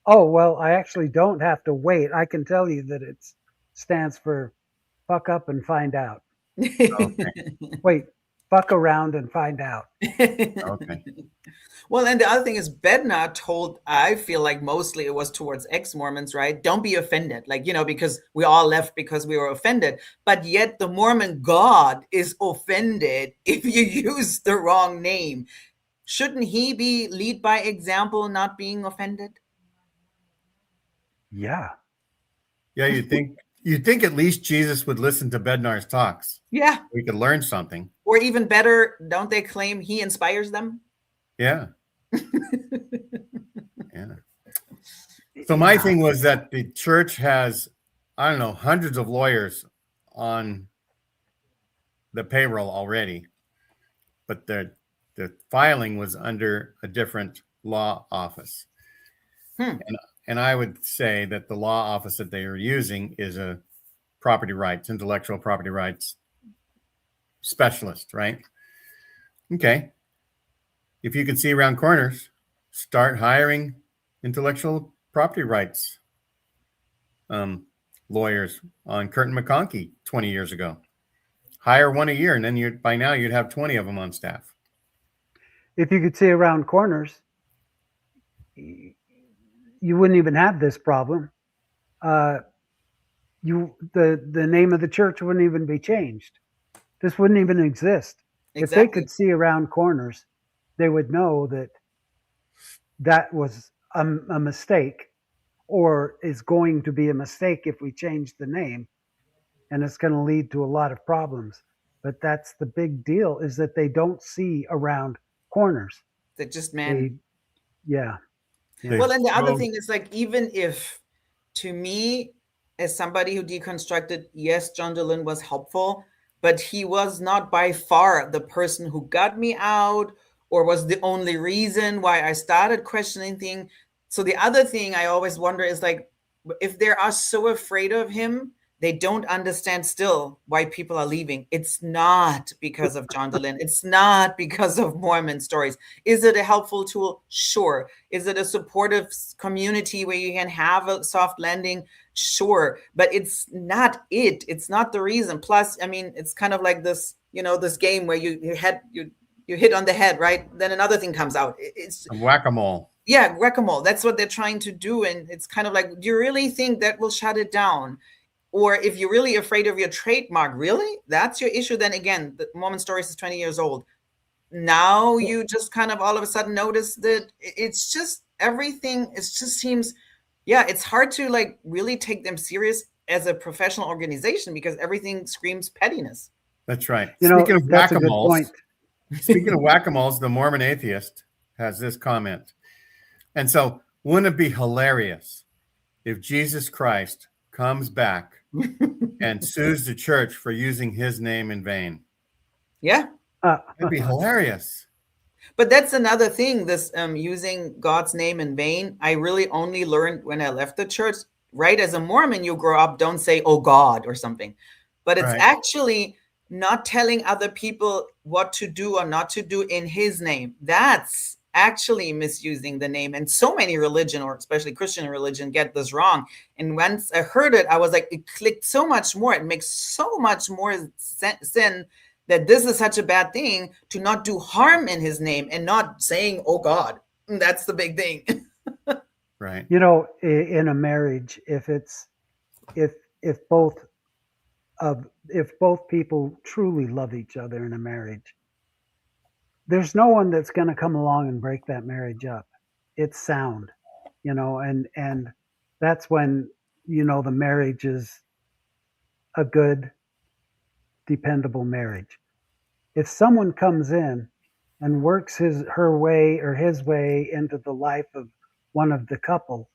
Oh, well, I actually don't have to wait. I can tell you that it stands for fuck up and find out. Okay. Wait, fuck around and find out. Okay. Well, and the other thing is Bednar told, I feel like mostly it was towards ex-Mormons, right? Don't be offended. Like, you know, because we all left because we were offended. But yet the Mormon God is offended if you use the wrong name. Shouldn't he be lead by example, not being offended? Yeah. Yeah, you'd think at least Jesus would listen to Bednar's talks. Yeah. We could learn something. Or even better, don't they claim he inspires them? Yeah. Yeah. So my thing was that the church has, I don't know, hundreds of lawyers on the payroll already, but the filing was under a different law office. And I would say that the law office that they are using is a property rights, intellectual property rights specialist, right? Okay. If you can see around corners, start hiring intellectual property rights lawyers on Curtin McConkie 20 years ago. Hire one a year, and then by now you'd have 20 of them on staff. If you could see around corners, you wouldn't even have this problem. The name of the church wouldn't even be changed. This wouldn't even exist. Exactly. If they could see around corners, they would know that that was a mistake, or is going to be a mistake if we change the name, and it's going to lead to a lot of problems. But that's the big deal, is that they don't see around corners. That just, man. Yeah. Well, and the other thing is, like, even if, to me, as somebody who deconstructed, yes, John Dehlin was helpful, but he was not by far the person who got me out or was the only reason why I started questioning things. So the other thing I always wonder is, like, if they are so afraid of him, they don't understand still why people are leaving. It's not because of John Dehlin. It's not because of Mormon stories. Is it a helpful tool? Sure. Is it a supportive community where you can have a soft landing? Sure. But it's not it. It's not the reason. Plus, I mean, it's kind of like this, this game where you hit on the head, right? Then another thing comes out. It's whack-a-mole. Yeah, whack-a-mole. That's what they're trying to do. And it's kind of like, do you really think that will shut it down? Or if you're really afraid of your trademark, really? That's your issue. Then again, the Mormon Stories is 20 years old. Now you just kind of all of a sudden notice that it's just everything. It just seems, it's hard to, like, really take them serious as a professional organization because everything screams pettiness. That's right. Speaking of whack-a-moles, the Mormon atheist has this comment. And so, wouldn't it be hilarious if Jesus Christ comes back and sues the church for using his name in vain? Yeah. That'd be hilarious. But that's another thing, this using God's name in vain. I really only learned when I left the church, right? As a Mormon, you grow up, don't say, oh God, or something. But it's actually not telling other people what to do or not to do in his name. That's actually misusing the name. And so many religion, or especially Christian religion, get this wrong. And once I heard it, I was like, it clicked so much more. It makes so much more sense that this is such a bad thing to not do harm in his name and not saying, oh God. That's the big thing. Right. In a marriage, if both people truly love each other in a marriage, there's no one that's going to come along and break that marriage up. It's sound, and that's when, the marriage is a good, dependable marriage. If someone comes in and works her way or his way into the life of one of the couple,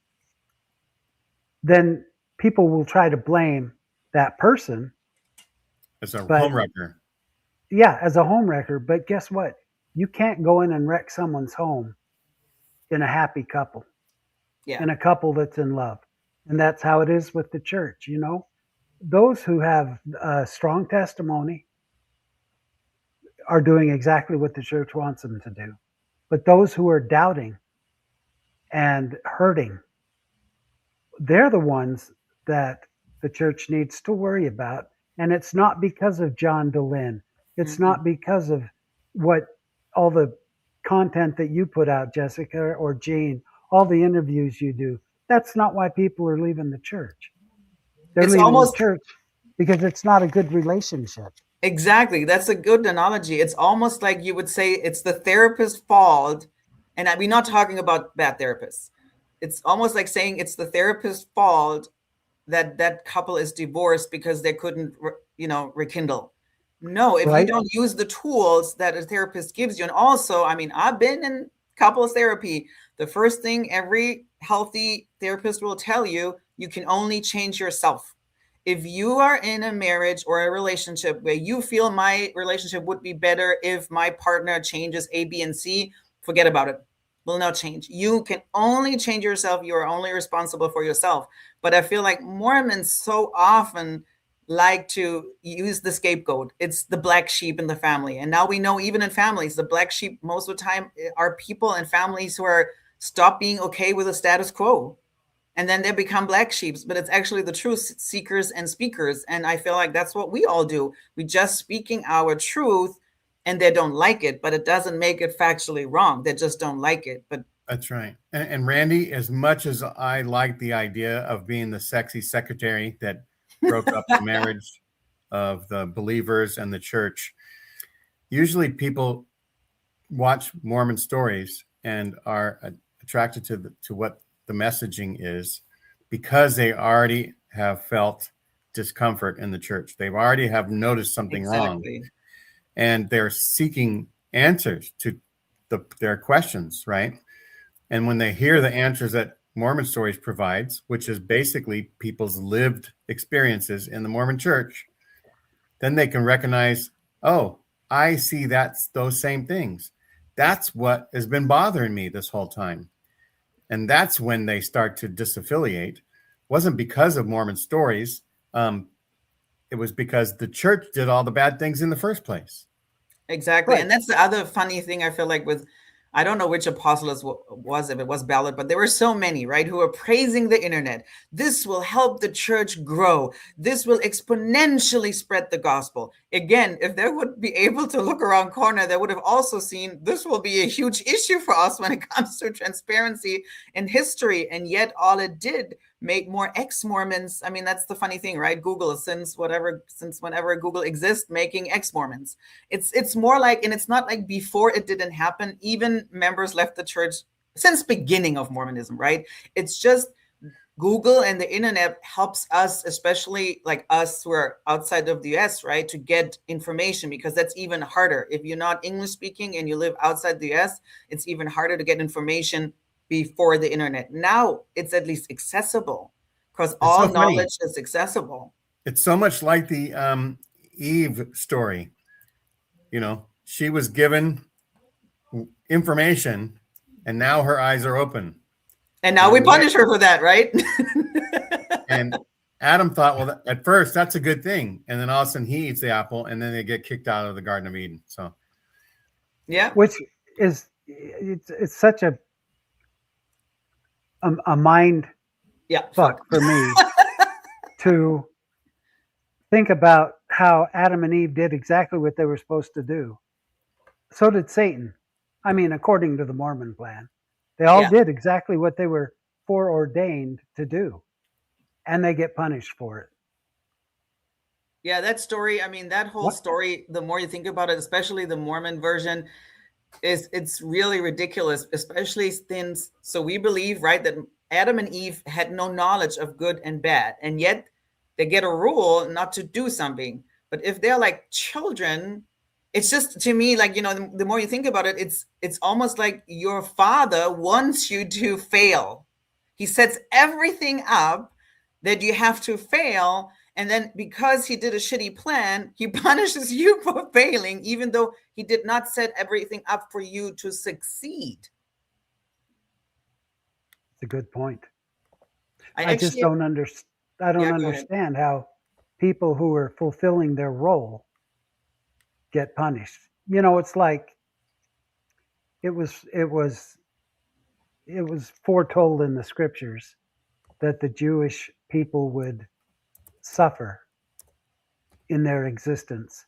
then people will try to blame that person as a homewrecker. Yeah, as a homewrecker. But guess what? You can't go in and wreck someone's home in a happy couple, in a couple that's in love. And that's how it is with the church. Those who have a strong testimony are doing exactly what the church wants them to do. But those who are doubting and hurting, they're the ones that the church needs to worry about. And it's not because of John Dehlin. It's not because of what all the content that you put out, Jessica or Jean, all the interviews you do. That's not why people are leaving the church. They're leaving the church because it's not a good relationship. Exactly. That's a good analogy. It's almost like you would say it's the therapist's fault. And we're not talking about bad therapists. It's almost like saying it's the therapist's fault that couple is divorced because they couldn't, rekindle. No, if you don't use the tools that a therapist gives you. And also, I've been in couples therapy. The first thing every healthy therapist will tell you, you can only change yourself. If you are in a marriage or a relationship where you feel my relationship would be better if my partner changes A, B, and C, forget about it. Will not change. You can only change yourself. You are only responsible for yourself. But I feel like Mormons so often like to use the scapegoat. It's the black sheep in the family. And now we know even in families, the black sheep most of the time are people and families who are stop being okay with the status quo. And then they become black sheeps, but it's actually the truth seekers and speakers. And I feel like that's what we all do. We just speaking our truth, and they don't like it, but it doesn't make it factually wrong. They just don't like it. But that's right. And Randy, as much as I like the idea of being the sexy secretary that broke up the marriage of the believers and the church, usually people watch Mormon stories and are attracted to what the messaging is because they already have felt discomfort in the church. They've already have noticed something wrong, and they're seeking answers to their questions, right? And when they hear the answers that Mormon Stories provides, which is basically people's lived experiences in the Mormon church, then they can recognize, oh, I see those same things. That's what has been bothering me this whole time. And that's when they start to disaffiliate. It wasn't because of Mormon Stories. It was because the church did all the bad things in the first place. Exactly. Right. And that's the other funny thing I feel like with, I don't know which apostle was, if it was Ballard, but there were so many, right, who were praising the internet. This will help the church grow. This will exponentially spread the gospel. Again, if they would be able to look around corner, they would have also seen this will be a huge issue for us when it comes to transparency in history. And yet all it did make more ex-Mormons. I mean, that's the funny thing, right? Google, since whenever Google exists, making ex-Mormons. It's more like, and it's not like before it didn't happen, even members left the church since beginning of Mormonism, right? It's just Google and the internet helps us, especially like us who are outside of the US, right, to get information, because that's even harder. If you're not English speaking and you live outside the US, it's even harder to get information before the internet. Now it's at least accessible because all knowledge is accessible. It's so much like the Eve story. You know, she was given information and now her eyes are open. And now we punish her for that, right? And Adam thought, well, at first that's a good thing. And then all of a sudden he eats the apple and then they get kicked out of the Garden of Eden. So, yeah. Which is, it's such a mind fuck for me to think about how Adam and Eve did exactly what they were supposed to do. So did Satan. I mean, according to the Mormon plan, they all did exactly what they were foreordained to do, and they get punished for it. Yeah, that story, I mean, that whole story, the more you think about it, especially the Mormon version, it's really ridiculous, especially since, so we believe, right, that Adam and Eve had no knowledge of good and bad, and yet they get a rule not to do something. But if they're like children, it's just, to me, like, you know, the more you think about it, it's almost like your father wants you to fail. He sets everything up that you have to fail. And then because he did a shitty plan, he punishes you for failing, even though he did not set everything up for you to succeed. It's a good point. I just don't understand. I don't understand how people who are fulfilling their role get punished. You know, it's like it was foretold in the scriptures that the Jewish people would suffer in their existence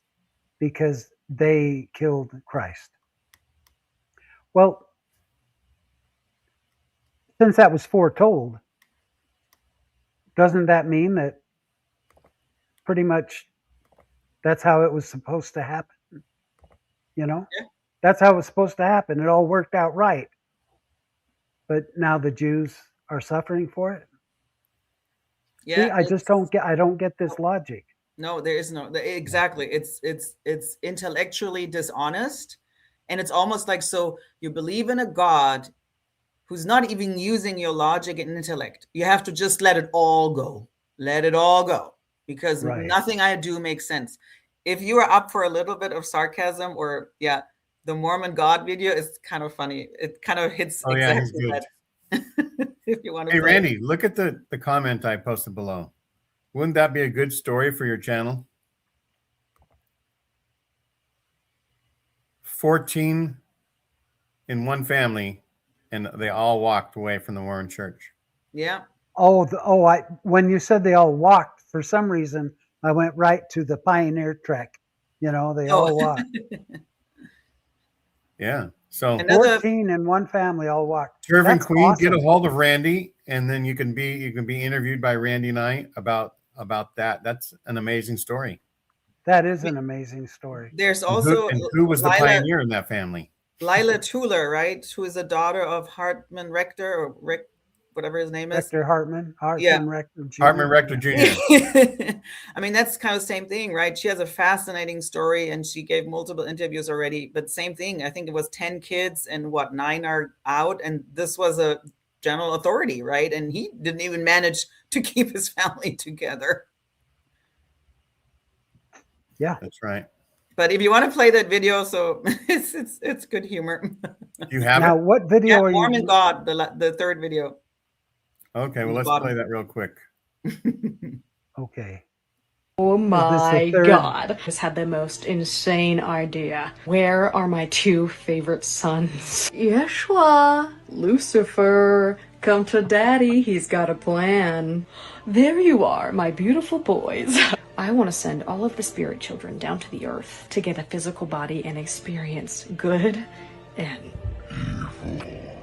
because they killed Christ. Well, since that was foretold, doesn't that mean that pretty much that's how it was supposed to happen? You know, that's how it was supposed to happen. It all worked out right. But now the Jews are suffering for it. Yeah, see, I don't get this logic. No, there is no, exactly. It's intellectually dishonest. And it's almost like, so you believe in a God who's not even using your logic and intellect. You have to just let it all go. Let it all go. Because nothing I do makes sense. If you are up for a little bit of sarcasm, or the Mormon God video is kind of funny. It kind of hits exactly that. If you want to. Hey, Randy, look at the comment I posted below. Wouldn't that be a good story for your channel? 14 in one family, and they all walked away from the Mormon Church. Yeah. When you said they all walked, for some reason, I went right to the Pioneer Trek. They all walked. Yeah. So 14 in one family all walked. Servant That's Queen, awesome. get a hold of Randy, and then you can be interviewed by Randy and I about that. That's an amazing story. That is an amazing story. There's also who was the Lila, pioneer in that family? Lila Tuller, right? Who is the daughter of Hartman Rector, or Rick, whatever his name is. Rector Hartman. Yeah. Rector Jr. Hartman Rector Jr. I mean, that's kind of the same thing, right? She has a fascinating story, and she gave multiple interviews already. But same thing. I think it was 10 kids, and 9 are out. And this was a general authority, right? And he didn't even manage to keep his family together. Yeah, that's right. But if you want to play that video, so it's good humor. You have now, it? what video are you? Mormon God, the third video. Okay, well, let's play that real quick. Okay. Oh my God. Just had the most insane idea. Where are my 2 favorite sons? Yeshua, Lucifer, come to Daddy, he's got a plan. There you are, my beautiful boys. I want to send all of the spirit children down to the earth to get a physical body and experience good and evil.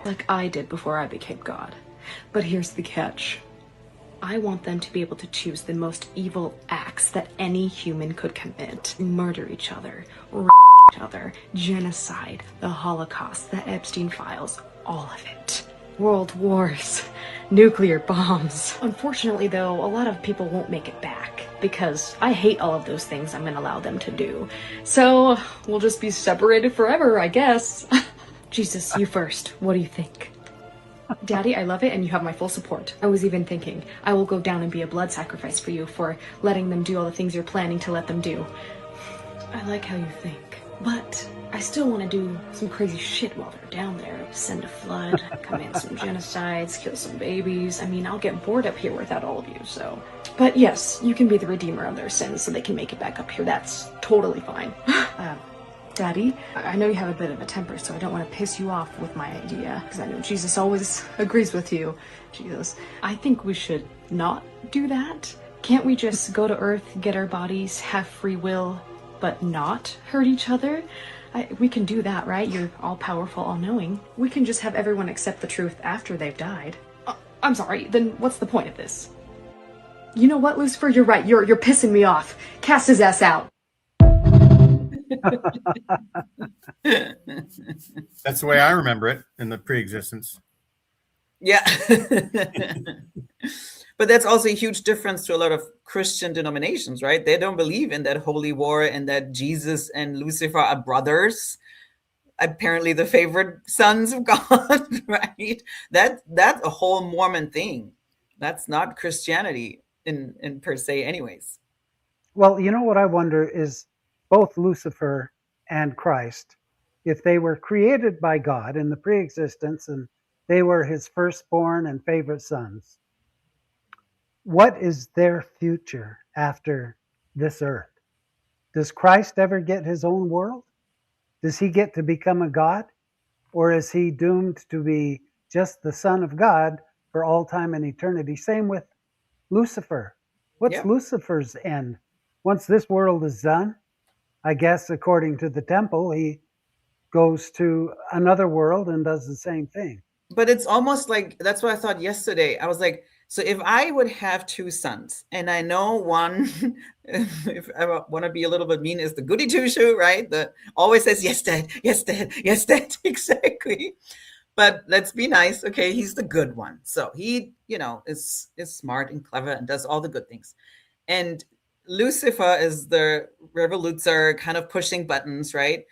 Like I did before I became God. But here's the catch. I want them to be able to choose the most evil acts that any human could commit. Murder each other, rape each other, genocide, the Holocaust, the Epstein files, all of it. World wars, nuclear bombs. Unfortunately, though, a lot of people won't make it back because I hate all of those things I'm gonna allow them to do. So we'll just be separated forever, I guess. Jesus, you first. What do you think? Daddy, I love it and you have my full support. I was even thinking, I will go down and be a blood sacrifice for you for letting them do all the things you're planning to let them do. I like how you think. But I still want to do some crazy shit while they're down there. Send a flood, commit some genocides, kill some babies. I mean, I'll get bored up here without all of you, so. But yes, you can be the redeemer of their sins so they can make it back up here. That's totally fine. Daddy, I know you have a bit of a temper, so I don't want to piss you off with my idea, because I know Jesus always agrees with you. Jesus, I think we should not do that. Can't we just go to Earth, get our bodies, have free will, but not hurt each other? We can do that, right? You're all-powerful, all-knowing. We can just have everyone accept the truth after they've died. I'm sorry, then what's the point of this? You know what, Lucifer? You're right. You're pissing me off. Cast his ass out. That's the way I remember it in the pre-existence. Yeah. But that's also a huge difference to a lot of Christian denominations, right? They don't believe in that holy war and that Jesus and Lucifer are brothers. Apparently the favorite sons of God, right? That's a whole Mormon thing. That's not Christianity in per se anyways. Well, you know what I wonder is both Lucifer and Christ, if they were created by God in the pre-existence and they were his firstborn and favorite sons, what is their future after this earth? Does Christ ever get his own world? Does he get to become a God? Or is he doomed to be just the Son of God for all time and eternity? Same with Lucifer. What's Lucifer's end? Once this world is done, I guess according to the temple, he goes to another world and does the same thing. But it's almost like, that's what I thought yesterday. I was like, so if I would have 2 sons, and I know one, if I want to be a little bit mean, is the goody two-shoe, right? The always says, yes, dad, yes, dad, yes, dad, exactly. But let's be nice. Okay, he's the good one. So he, is smart and clever and does all the good things. And Lucifer is the revoluzer, kind of pushing buttons, right?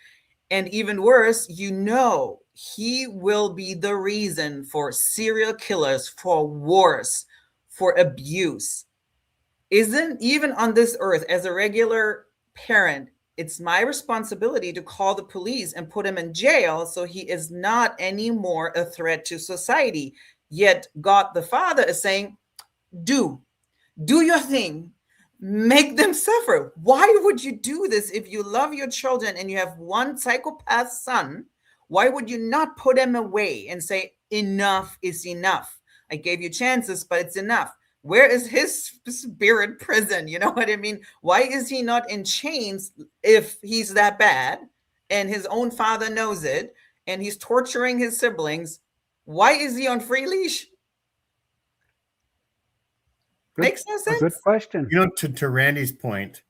And even worse, he will be the reason for serial killers, for wars, for abuse. Isn't even on this earth, as a regular parent, it's my responsibility to call the police and put him in jail so he is not anymore a threat to society. Yet God the Father is saying, do your thing. Make them suffer. Why would you do this if you love your children and you have one psychopath son? Why would you not put him away and say, enough is enough? I gave you chances, but it's enough. Where is his spirit prison? You know what I mean? Why is he not in chains if he's that bad and his own father knows it and he's torturing his siblings? Why is he on free leash? Makes no sense. Good question. You know, to Randy's point,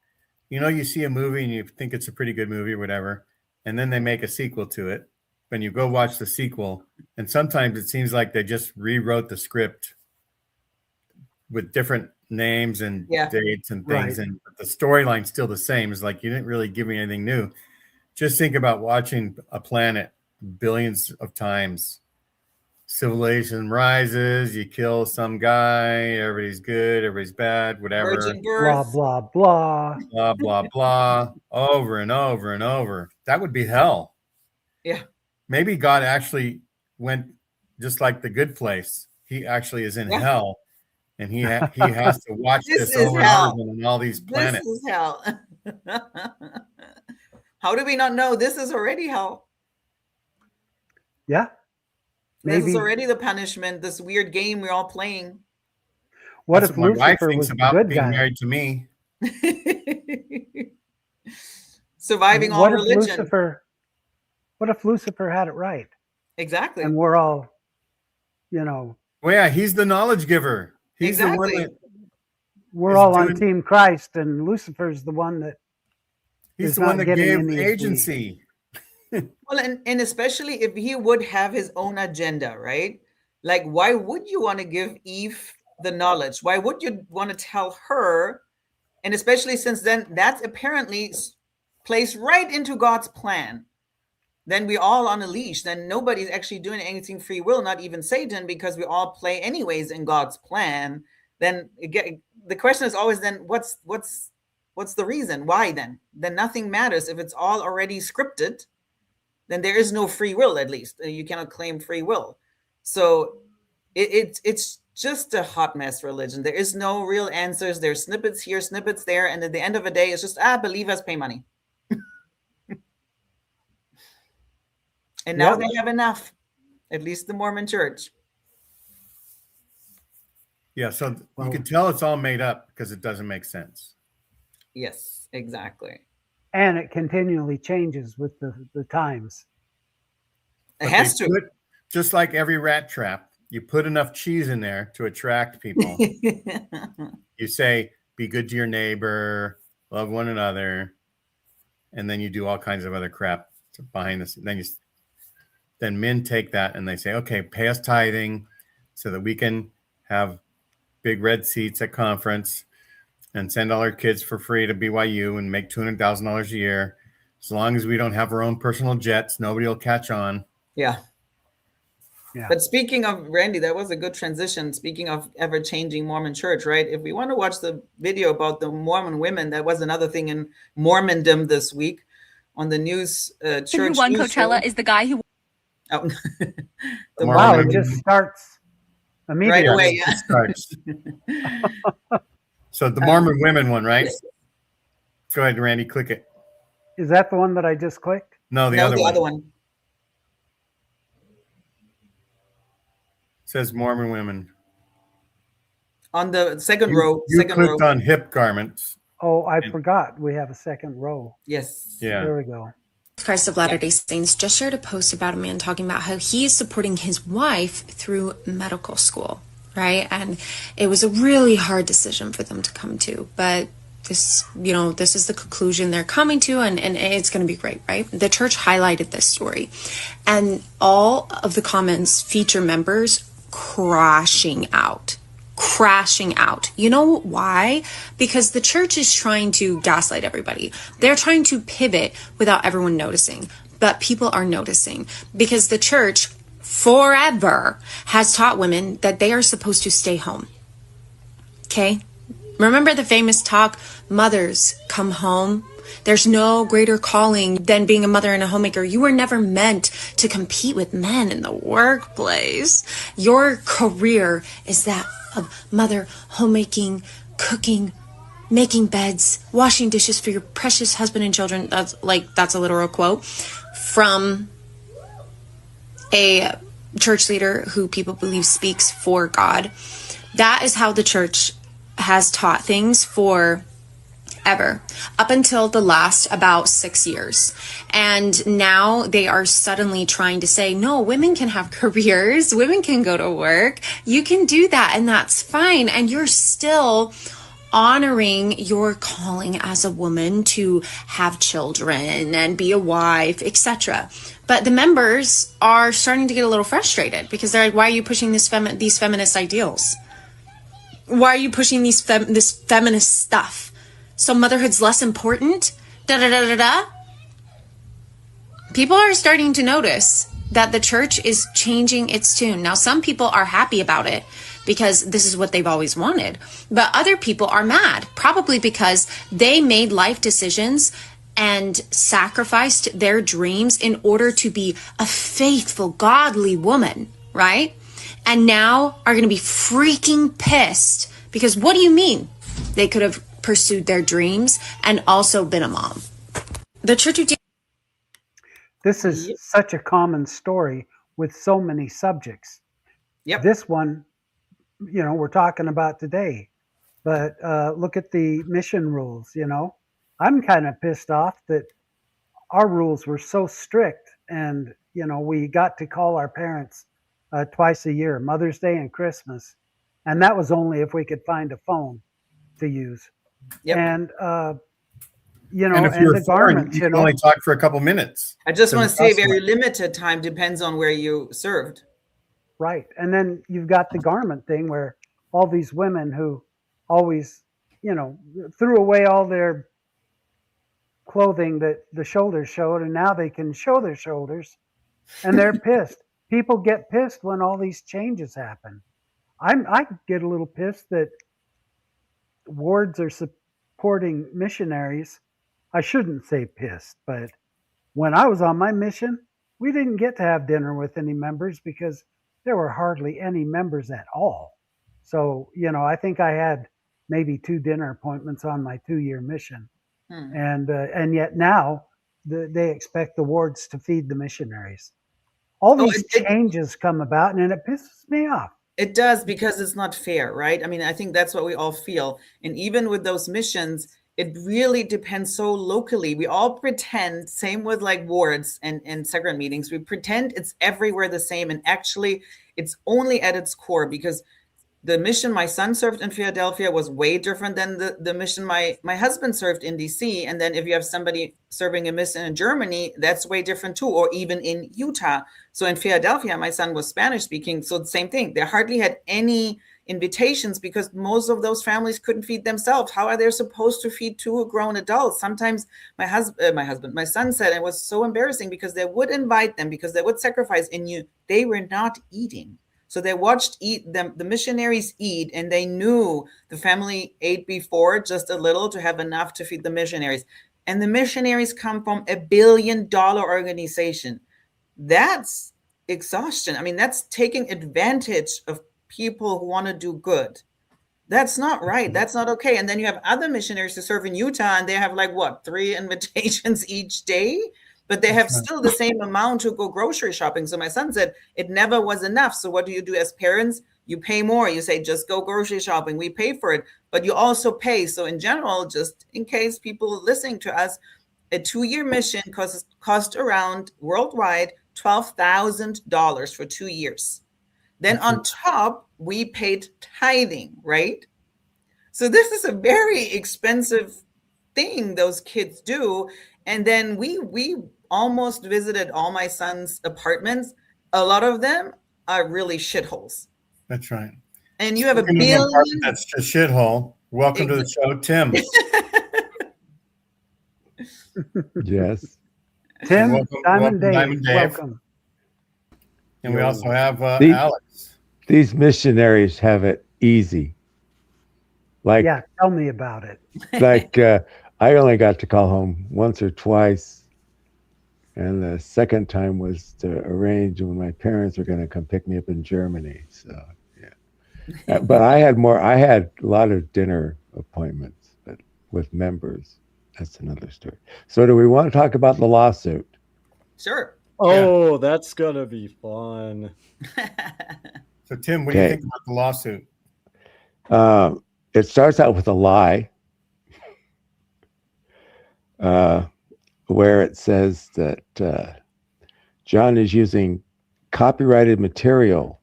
you know, you see a movie and you think it's a pretty good movie or whatever, and then they make a sequel to it. When you go watch the sequel, and sometimes it seems like they just rewrote the script with different names and dates and things, and the storyline's still the same. It's like you didn't really give me anything new. Just think about watching a planet billions of times. Civilization rises, you kill some guy, everybody's good, everybody's bad, whatever. Blah, blah, blah. Blah, blah, blah. Over and over and over. That would be hell. Yeah. Maybe God actually went just like the good place. He actually is in hell. And he has to watch this over and over on all these planets. This is hell. How do we not know this is already hell? Yeah. Maybe. This is already the punishment, this weird game we're all playing. What That's if what my wife Lucifer thinks was about the good being guy? married to me? Surviving all religion. What if Lucifer had it right? Exactly. And we're all, you know. Well, yeah, he's the knowledge giver. He's the one that we're all on Team Christ, and Lucifer's the one that he's the one that gave agency. Well, and especially if he would have his own agenda, right? Like, why would you want to give Eve the knowledge? Why would you want to tell her? And especially since then, that's apparently placed right into God's plan. Then we're all on a leash. Then nobody's actually doing anything free will, not even Satan, because we all play anyways in God's plan. Then again, the question is always then what's the reason? Why then? Then nothing matters. If it's all already scripted, then there is no free will, at least. You cannot claim free will. So it's just a hot mess religion. There is no real answers. There's snippets here, snippets there. And at the end of the day, it's just, believe us, pay money. And now they have enough, at least the Mormon church. Yeah, so you can tell it's all made up because it doesn't make sense. Yes, exactly. And it continually changes with the times. It has to. Just like every rat trap, you put enough cheese in there to attract people. You say, be good to your neighbor, love one another, and then you do all kinds of other crap behind the scenes. Then men take that and they say, okay, pay us tithing so that we can have big red seats at conference and send all our kids for free to BYU and make $200,000 a year. As long as we don't have our own personal jets, nobody will catch on. Yeah. But speaking of, Randy, that was a good transition. Speaking of ever-changing Mormon church, right? If we want to watch the video about the Mormon women, that was another thing in Mormondom this week on the news. Church who won Coachella is the guy who. Oh. Wow, it just starts immediately. Right away, yeah. Starts. So the Mormon women one, right? Go ahead, Randy, click it. Is that the one that I just clicked? No, the other one. It says Mormon women. On the second row. You clicked on hip garments. Oh, I forgot. We have a second row. Yes. Yeah. There we go. Christ of Latter-day Saints just shared a post about a man talking about how he is supporting his wife through medical school, right? And it was a really hard decision for them to come to, but this is the conclusion they're coming to, and it's going to be great, right? The church highlighted this story, and all of the comments feature members crashing out. You know why? Because the church is trying to gaslight everybody. They're trying to pivot without everyone noticing, but people are noticing because the church forever has taught women that they are supposed to stay home. Okay? Remember the famous talk, mothers come home. There's no greater calling than being a mother and a homemaker. You were never meant to compete with men in the workplace. Your career is that of mother, homemaking, cooking, making beds, washing dishes for your precious husband and children. That's a literal quote from a church leader who people believe speaks for God. That is how the church has taught things for ever, up until the last about 6 years. And now they are suddenly trying to say, no, women can have careers, women can go to work, you can do that, and that's fine. And you're still honoring your calling as a woman to have children and be a wife, etc. But the members are starting to get a little frustrated because they're like, why are you pushing these feminist ideals? Why are you pushing this feminist stuff? So motherhood's less important? Da-da-da-da-da. People are starting to notice that the church is changing its tune. Now, some people are happy about it because this is what they've always wanted. But other people are mad, probably because they made life decisions and sacrificed their dreams in order to be a faithful, godly woman, right? And now are going to be freaking pissed because what do you mean? They could have pursued their dreams and also been a mom. The Church of This is such a common story with so many subjects. Yep. This one, we're talking about today, but look at the mission rules. I'm kind of pissed off that our rules were so strict, and we got to call our parents twice a year, Mother's Day and Christmas, and that was only if we could find a phone to use. Yep. And and if you're foreign, you can only talk for a couple minutes. I just want to say very limited time, depends on where you served. Right. And then you've got the garment thing where all these women who always, threw away all their clothing that the shoulders showed, and now they can show their shoulders, and they're pissed. People get pissed when all these changes happen. I get a little pissed that wards are supporting missionaries. I shouldn't say pissed, but when I was on my mission, we didn't get to have dinner with any members because there were hardly any members at all. So, I think I had maybe 2 dinner appointments on my 2-year mission. And yet now they expect the wards to feed the missionaries. All these changes come about, and it pisses me off. It does, because it's not fair, right? I mean, I think that's what we all feel. And even with those missions, it really depends so locally. We all pretend, same with like wards and sacrament meetings, we pretend it's everywhere the same. And actually, it's only at its core, because the mission my son served in Philadelphia was way different than the mission my husband served in DC. And then if you have somebody serving a mission in Germany, that's way different too, or even in Utah. So in Philadelphia, my son was Spanish speaking. So the same thing. They hardly had any invitations because most of those families couldn't feed themselves. How are they supposed to feed 2 grown adults? Sometimes my son said it was so embarrassing because they would invite them, because they would sacrifice, and they were not eating. So they watched the missionaries eat, and they knew the family ate before just a little to have enough to feed the missionaries. And the missionaries come from $1 billion organization. That's exhaustion. I mean, that's taking advantage of people who want to do good. That's not right. That's not okay. And then you have other missionaries who serve in Utah, and they have 3 invitations each day, but they have still the same amount to go grocery shopping. So my son said it never was enough. So what do you do as parents? You pay more. You say, just go grocery shopping. We pay for it, but you also pay. So in general, just in case people listening to us, a 2-year mission cost around worldwide $12,000 for 2 years. Then on top, we paid tithing, right? So this is a very expensive thing those kids do. And then we almost visited all my son's apartments. A lot of them are really shitholes. That's right. And you have a billion. That's just shithole. Welcome to the show, Tim. Yes. Tim, Diamond Dave. Welcome. And we also have Alex. These missionaries have it easy. Yeah, tell me about it. I only got to call home once or twice, and the second time was to arrange when my parents were going to come pick me up in Germany. So yeah, but I had a lot of dinner appointments, but with members. That's another story. So do we want to talk about the lawsuit? Sure. Oh, that's gonna be fun. So, Tim, what do you think about the lawsuit? It starts out with a lie, where it says that John is using copyrighted material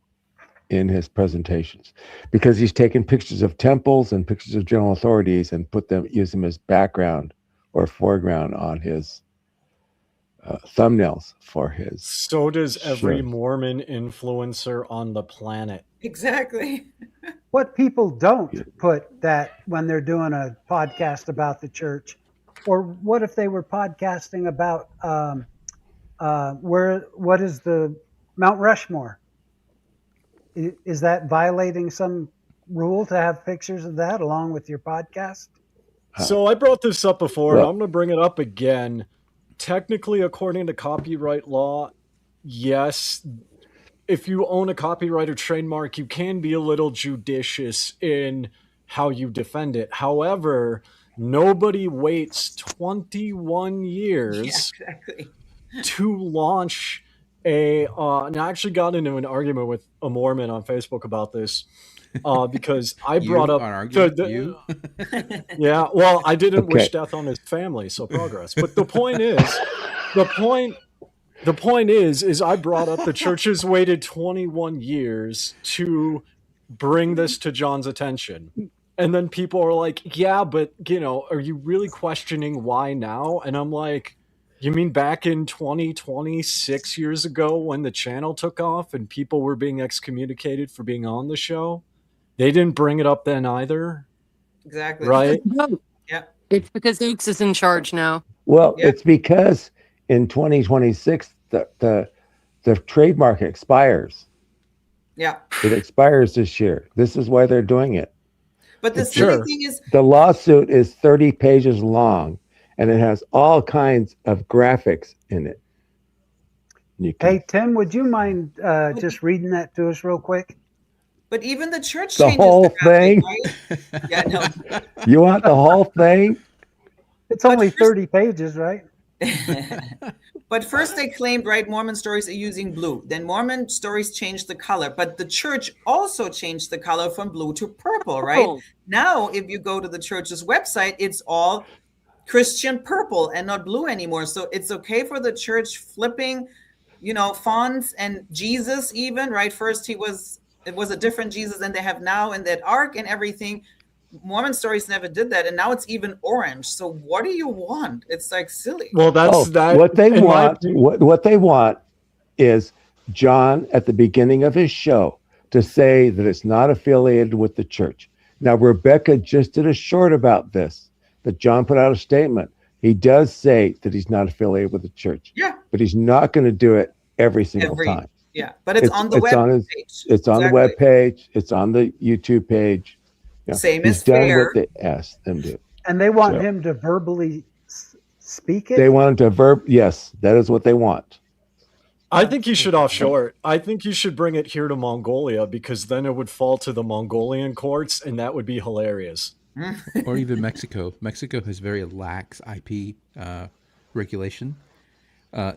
in his presentations because he's taken pictures of temples and pictures of general authorities and use them as background or foreground on his thumbnails for his. So does every shows. Mormon influencer on the planet. Exactly. What people don't put that when they're doing a podcast about the church, or what if they were podcasting about what is the Mount Rushmore? Is that violating some rule to have pictures of that along with your podcast? So I brought this up before, and I'm going to bring it up again. Technically, according to copyright law, yes, if you own a copyright or trademark, you can be a little judicious in how you defend it. However, nobody waits 21 years to launch and I actually got into an argument with a Mormon on Facebook about this because I brought up yeah, well, I didn't wish death on his family, so progress. But the point is I brought up the churches waited 21 years to bring this to John's attention. And then people are like, yeah, but, are you really questioning why now? And I'm like, you mean back in 2020, 6 years ago when the channel took off and people were being excommunicated for being on the show? They didn't bring it up then either. Exactly. Right? Yeah. It's because Oaks is in charge now. Well, it's because in 2026, the trademark expires. Yeah. It expires this year. This is why they're doing it. But the silly thing is, the lawsuit is 30 pages long, and it has all kinds of graphics in it. Hey, Tim, would you mind just reading that to us real quick? But even the church the changes whole the graphic, thing. right? Yeah, no. You want the whole thing? It's only 30 pages, right? But first they claimed, right, Mormon Stories are using blue. Then Mormon Stories changed the color, but the church also changed the color from blue to purple, right? Now, if you go to the church's website, it's all Christian purple and not blue anymore. So it's okay for the church flipping, fonts and Jesus even, right? First it was a different Jesus than they have now in that ark and everything. Mormon Stories never did that, and now it's even orange. So what do you want? It's like silly. Well, that's that. What they want. What they want is John at the beginning of his show to say that it's not affiliated with the church. Now, Rebecca just did a short about this. That John put out a statement. He does say that he's not affiliated with the church. Yeah. But he's not going to do it every single time. Yeah. But it's on the web page. It's on the web page. It's on the YouTube page. Yeah. Same he's as done fair. what they asked him to. And they want him to verbally speak it? They want him to yes, that is what they want. I think you should offshore it. I think you should bring it here to Mongolia because then it would fall to the Mongolian courts and that would be hilarious. Or even Mexico. Mexico has very lax IP regulation.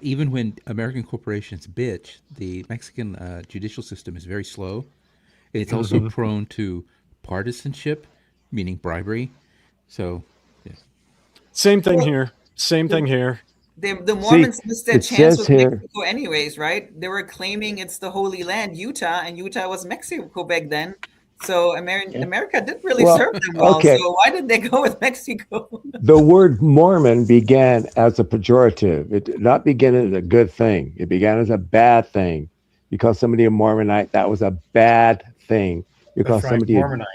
Even when American corporations bitch, the Mexican judicial system is very slow. It's also prone to partisanship, meaning bribery. So, yeah. Same thing here. The Mormons missed their chance with Mexico anyways, right? They were claiming it's the Holy Land, Utah, and Utah was Mexico back then. So America did really serve them well. Okay. So why did they go with Mexico? The word Mormon began as a pejorative. It did not begin as a good thing. It began as a bad thing. You call somebody a Mormonite, that was a bad thing. You call somebody Mormonite.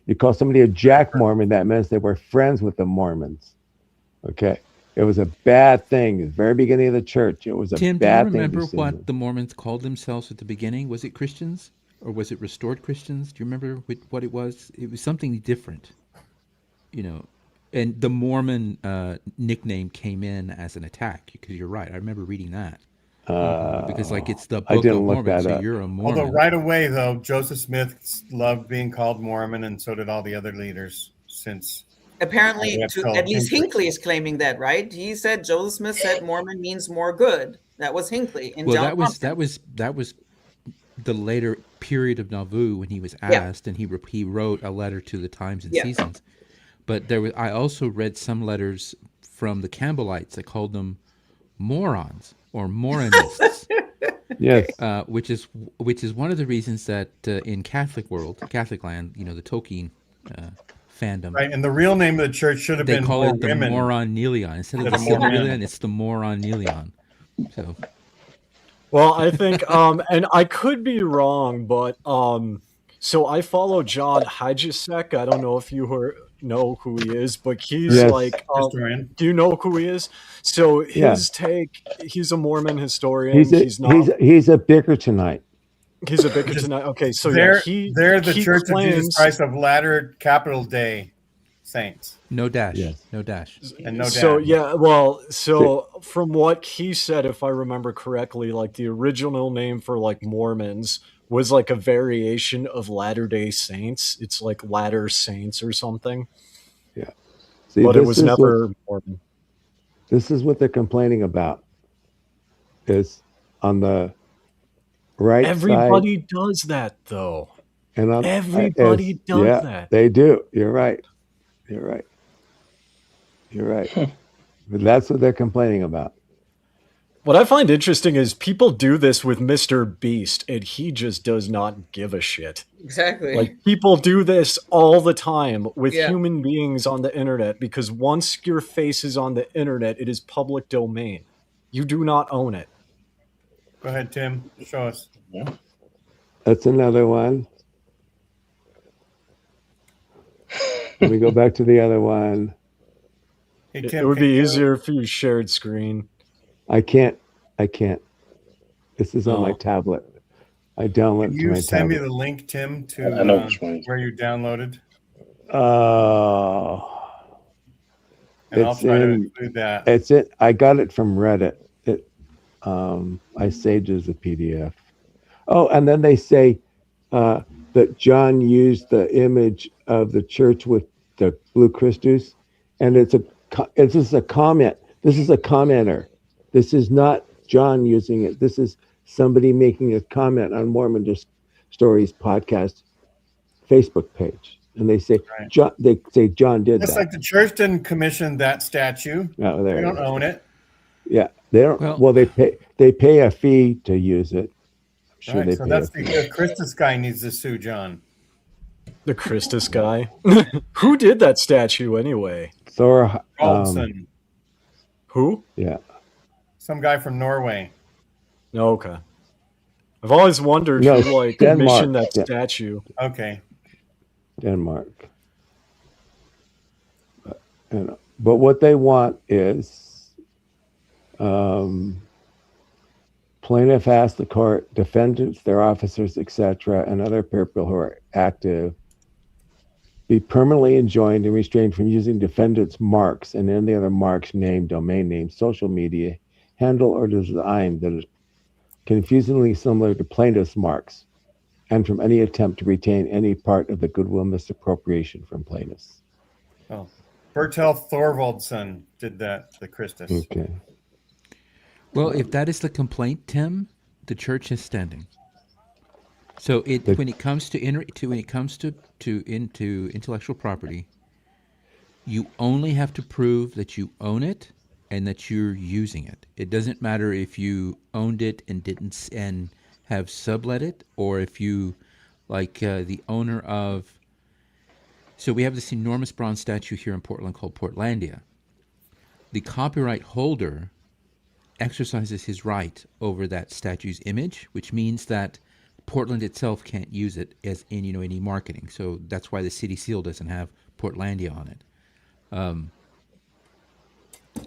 You call somebody a Jack Mormon, that means they were friends with the Mormons. Okay. It was a bad thing. At the very beginning of the church, it was a Tim, bad thing. do you remember what the Mormons called themselves at the beginning? Was it Christians? Or was it restored Christians? Do you remember what it was? It was something different, and the Mormon nickname came in as an attack because you're right. I remember reading that because it's the Book of Mormon, so you're a Mormon. Although right away, though, Joseph Smith loved being called Mormon, and so did all the other leaders since Apparently, That's called at least Hinckley. Hinckley is claiming that, right? He said Joseph Smith said Mormon means more good. That was Hinckley and Well, John that was Thompson. that was the later period of Nauvoo when he was Yeah. asked, and he wrote a letter to the Times and Yeah. Seasons. But I also read some letters from the Campbellites that called them morons or moronists. Yes. Which is one of the reasons that in Catholic land, the Tolkien fandom, Right, and the real name of the church should have they been call More it the Women. Moron Nelion. Instead of the Instead of More Men. Silmarillion, it's the Moron Nelion. So, Well, I think, and I could be wrong, but so I follow John Hyjacek. I don't know if you know who he is, but he's Yes. like, Historian. do you know who he is? So Yeah. his take, he's a Mormon historian. He's a Bickertonite. He's a Bickertonite. Okay, so they're yeah, the he Church of Jesus claims- Christ of Latter Capital Day Saints. no dash. Yes. No dash. And no So dash. yeah, well, so from what he said, if I remember correctly, like the original name for like Mormons was like a variation of Latter-day Saints. It's like Latter Saints or something, See, but it this was is never Mormon. This is what they're complaining about. Is on the right Everybody side, does that though. and on Everybody does that. They do. You're right. You're right. You're right. But that's what they're complaining about. What I find interesting is people do this with Mr. Beast, and he just does not give a shit. Exactly. Like people do this all the time with Yeah. human beings on the internet, because once your face is on the internet, it is public domain. You do not own it. Go ahead, Tim. Show us. That's another one. Let me go back to the other one. Hey, It Tim, would can be you- easier if you shared screen. I can't. This is on my Oh. tablet. I download Can to you my send me tablet. the link, Tim, to I know which one. where you downloaded? Oh, And I'll It's try to in- include that. it's it. I got it from Reddit. I saved it as a PDF. Oh, and then they say that John used the image of the church with the blue Christus, and it's just a comment. This is a commenter. This is not John using it. This is somebody making a comment on Mormon Stories Podcast Facebook page, and they say Right. John. They say John did It's that. like the church didn't commission that statue. Oh, there They it don't is. own it. Yeah, they don't. Well- Well, they pay a fee to use it. I'm sure Right, they so pay that's a fee. the Christus guy needs to sue John. The Christus guy. Who did that statue anyway? Thor. Roldson, Who? Yeah. some guy from Norway. No, okay. I've always wondered No, who like Denmark. commissioned that Yeah. statue. Okay. Denmark. But what they want is plaintiff asked the court, defendants, their officers, etc., and other people who are active be permanently enjoined and restrained from using defendants' marks and any other marks, name, domain name, social media, handle, or design that is confusingly similar to plaintiff's marks, and from any attempt to retain any part of the goodwill misappropriation from plaintiffs. Oh, Bertel Thorvaldsen did that, the Christus. Okay. Well, if that is the complaint, Tim, the church is standing. So when it comes to intellectual property, you only have to prove that you own it and that you're using it. It doesn't matter if you owned it and didn't and have sublet it, or if you, like the owner of. So we have this enormous bronze statue here in Portland called Portlandia. The copyright holder exercises his right over that statue's image, which means that Portland itself can't use it as in any marketing. So that's why the city seal doesn't have Portlandia on it.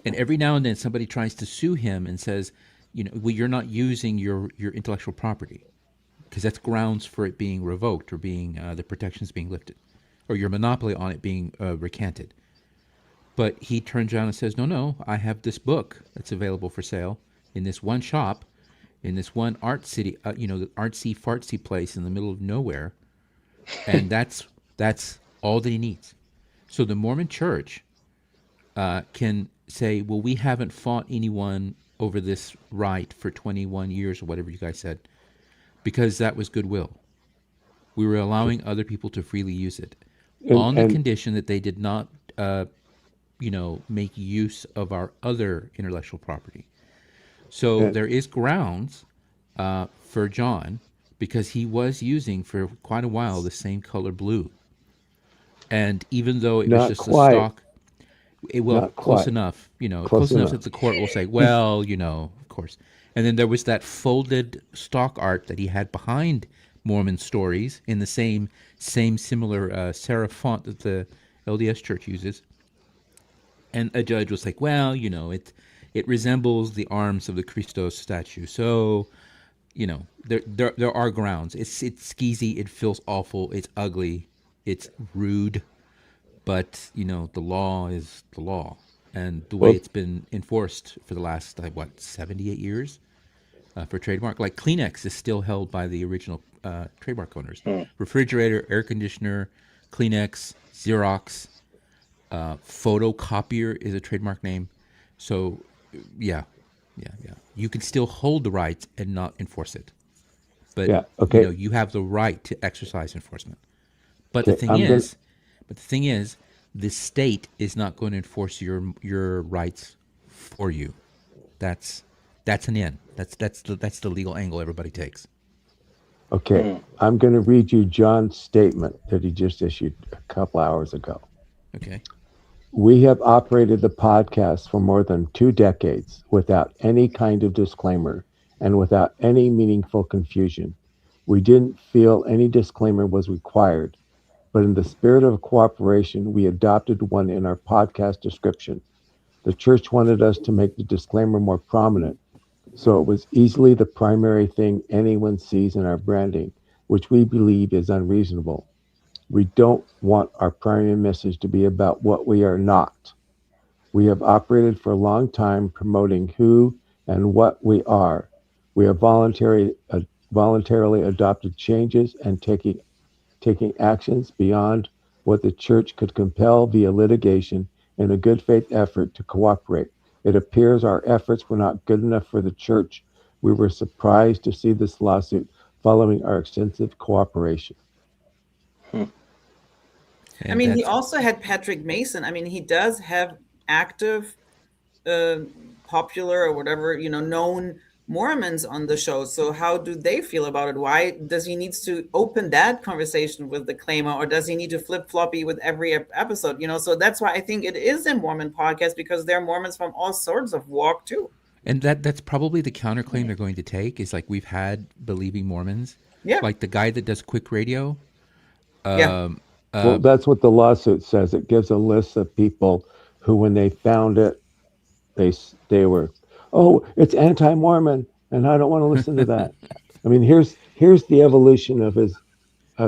And every now and then somebody tries to sue him and says, well, you're not using your intellectual property, because that's grounds for it being revoked or being the protections being lifted, or your monopoly on it being recanted. But he turns around and says, no, I have this book that's available for sale in this one shop, in this one art city, the artsy fartsy place in the middle of nowhere, and that's all that he needs. So the Mormon Church can say, well, we haven't fought anyone over this right for 21 years or whatever you guys said, because that was goodwill. We were allowing other people to freely use it on the condition that they did not, make use of our other intellectual property. So there is grounds for John, because he was using for quite a while the same color blue. And even though it was just a stock, close enough, close enough that the court will say, well, of course. And then there was that folded stock art that he had behind Mormon Stories in the same similar serif font that the LDS Church uses. And a judge was like, well, it resembles the arms of the Christos statue. So, there are grounds. It's skeezy. It feels awful. It's ugly. It's rude. But, the law is the law. And the way it's been enforced for the last, 78 years for trademark. Like Kleenex is still held by the original trademark owners. Refrigerator, air conditioner, Kleenex, Xerox, photocopier is a trademark name. So, yeah. You can still hold the right and not enforce it. But, you have the right to exercise enforcement. But the thing is, the state is not going to enforce your rights for you. That's an in. That's the legal angle everybody takes. Okay, I'm going to read you John's statement that he just issued a couple hours ago. Okay. We have operated the podcast for more than 2 decades without any kind of disclaimer and without any meaningful confusion. We didn't feel any disclaimer was required, but in the spirit of cooperation, we adopted one in our podcast description. The church wanted us to make the disclaimer more prominent, so it was easily the primary thing anyone sees in our branding, which we believe is unreasonable. We don't want our primary message to be about what we are not. We have operated for a long time promoting who and what we are. We have voluntarily adopted changes and taking actions beyond what the church could compel via litigation in a good faith effort to cooperate. It appears our efforts were not good enough for the church. We were surprised to see this lawsuit following our extensive cooperation. He also had Patrick Mason. He does have active, popular or whatever, known Mormons on the show. So how do they feel about it? Why does he need to open that conversation with the claimer, or does he need to flip-floppy with every episode? So that's why I think it is a Mormon podcast, because they're Mormons from all sorts of walk too. And that's probably the counterclaim they're going to take, is like, we've had believing Mormons. Yeah. Like the guy that does quick radio. Well, that's what the lawsuit says. It gives a list of people who, when they found it, they were, it's anti-Mormon, and I don't want to listen to that. Here's the evolution of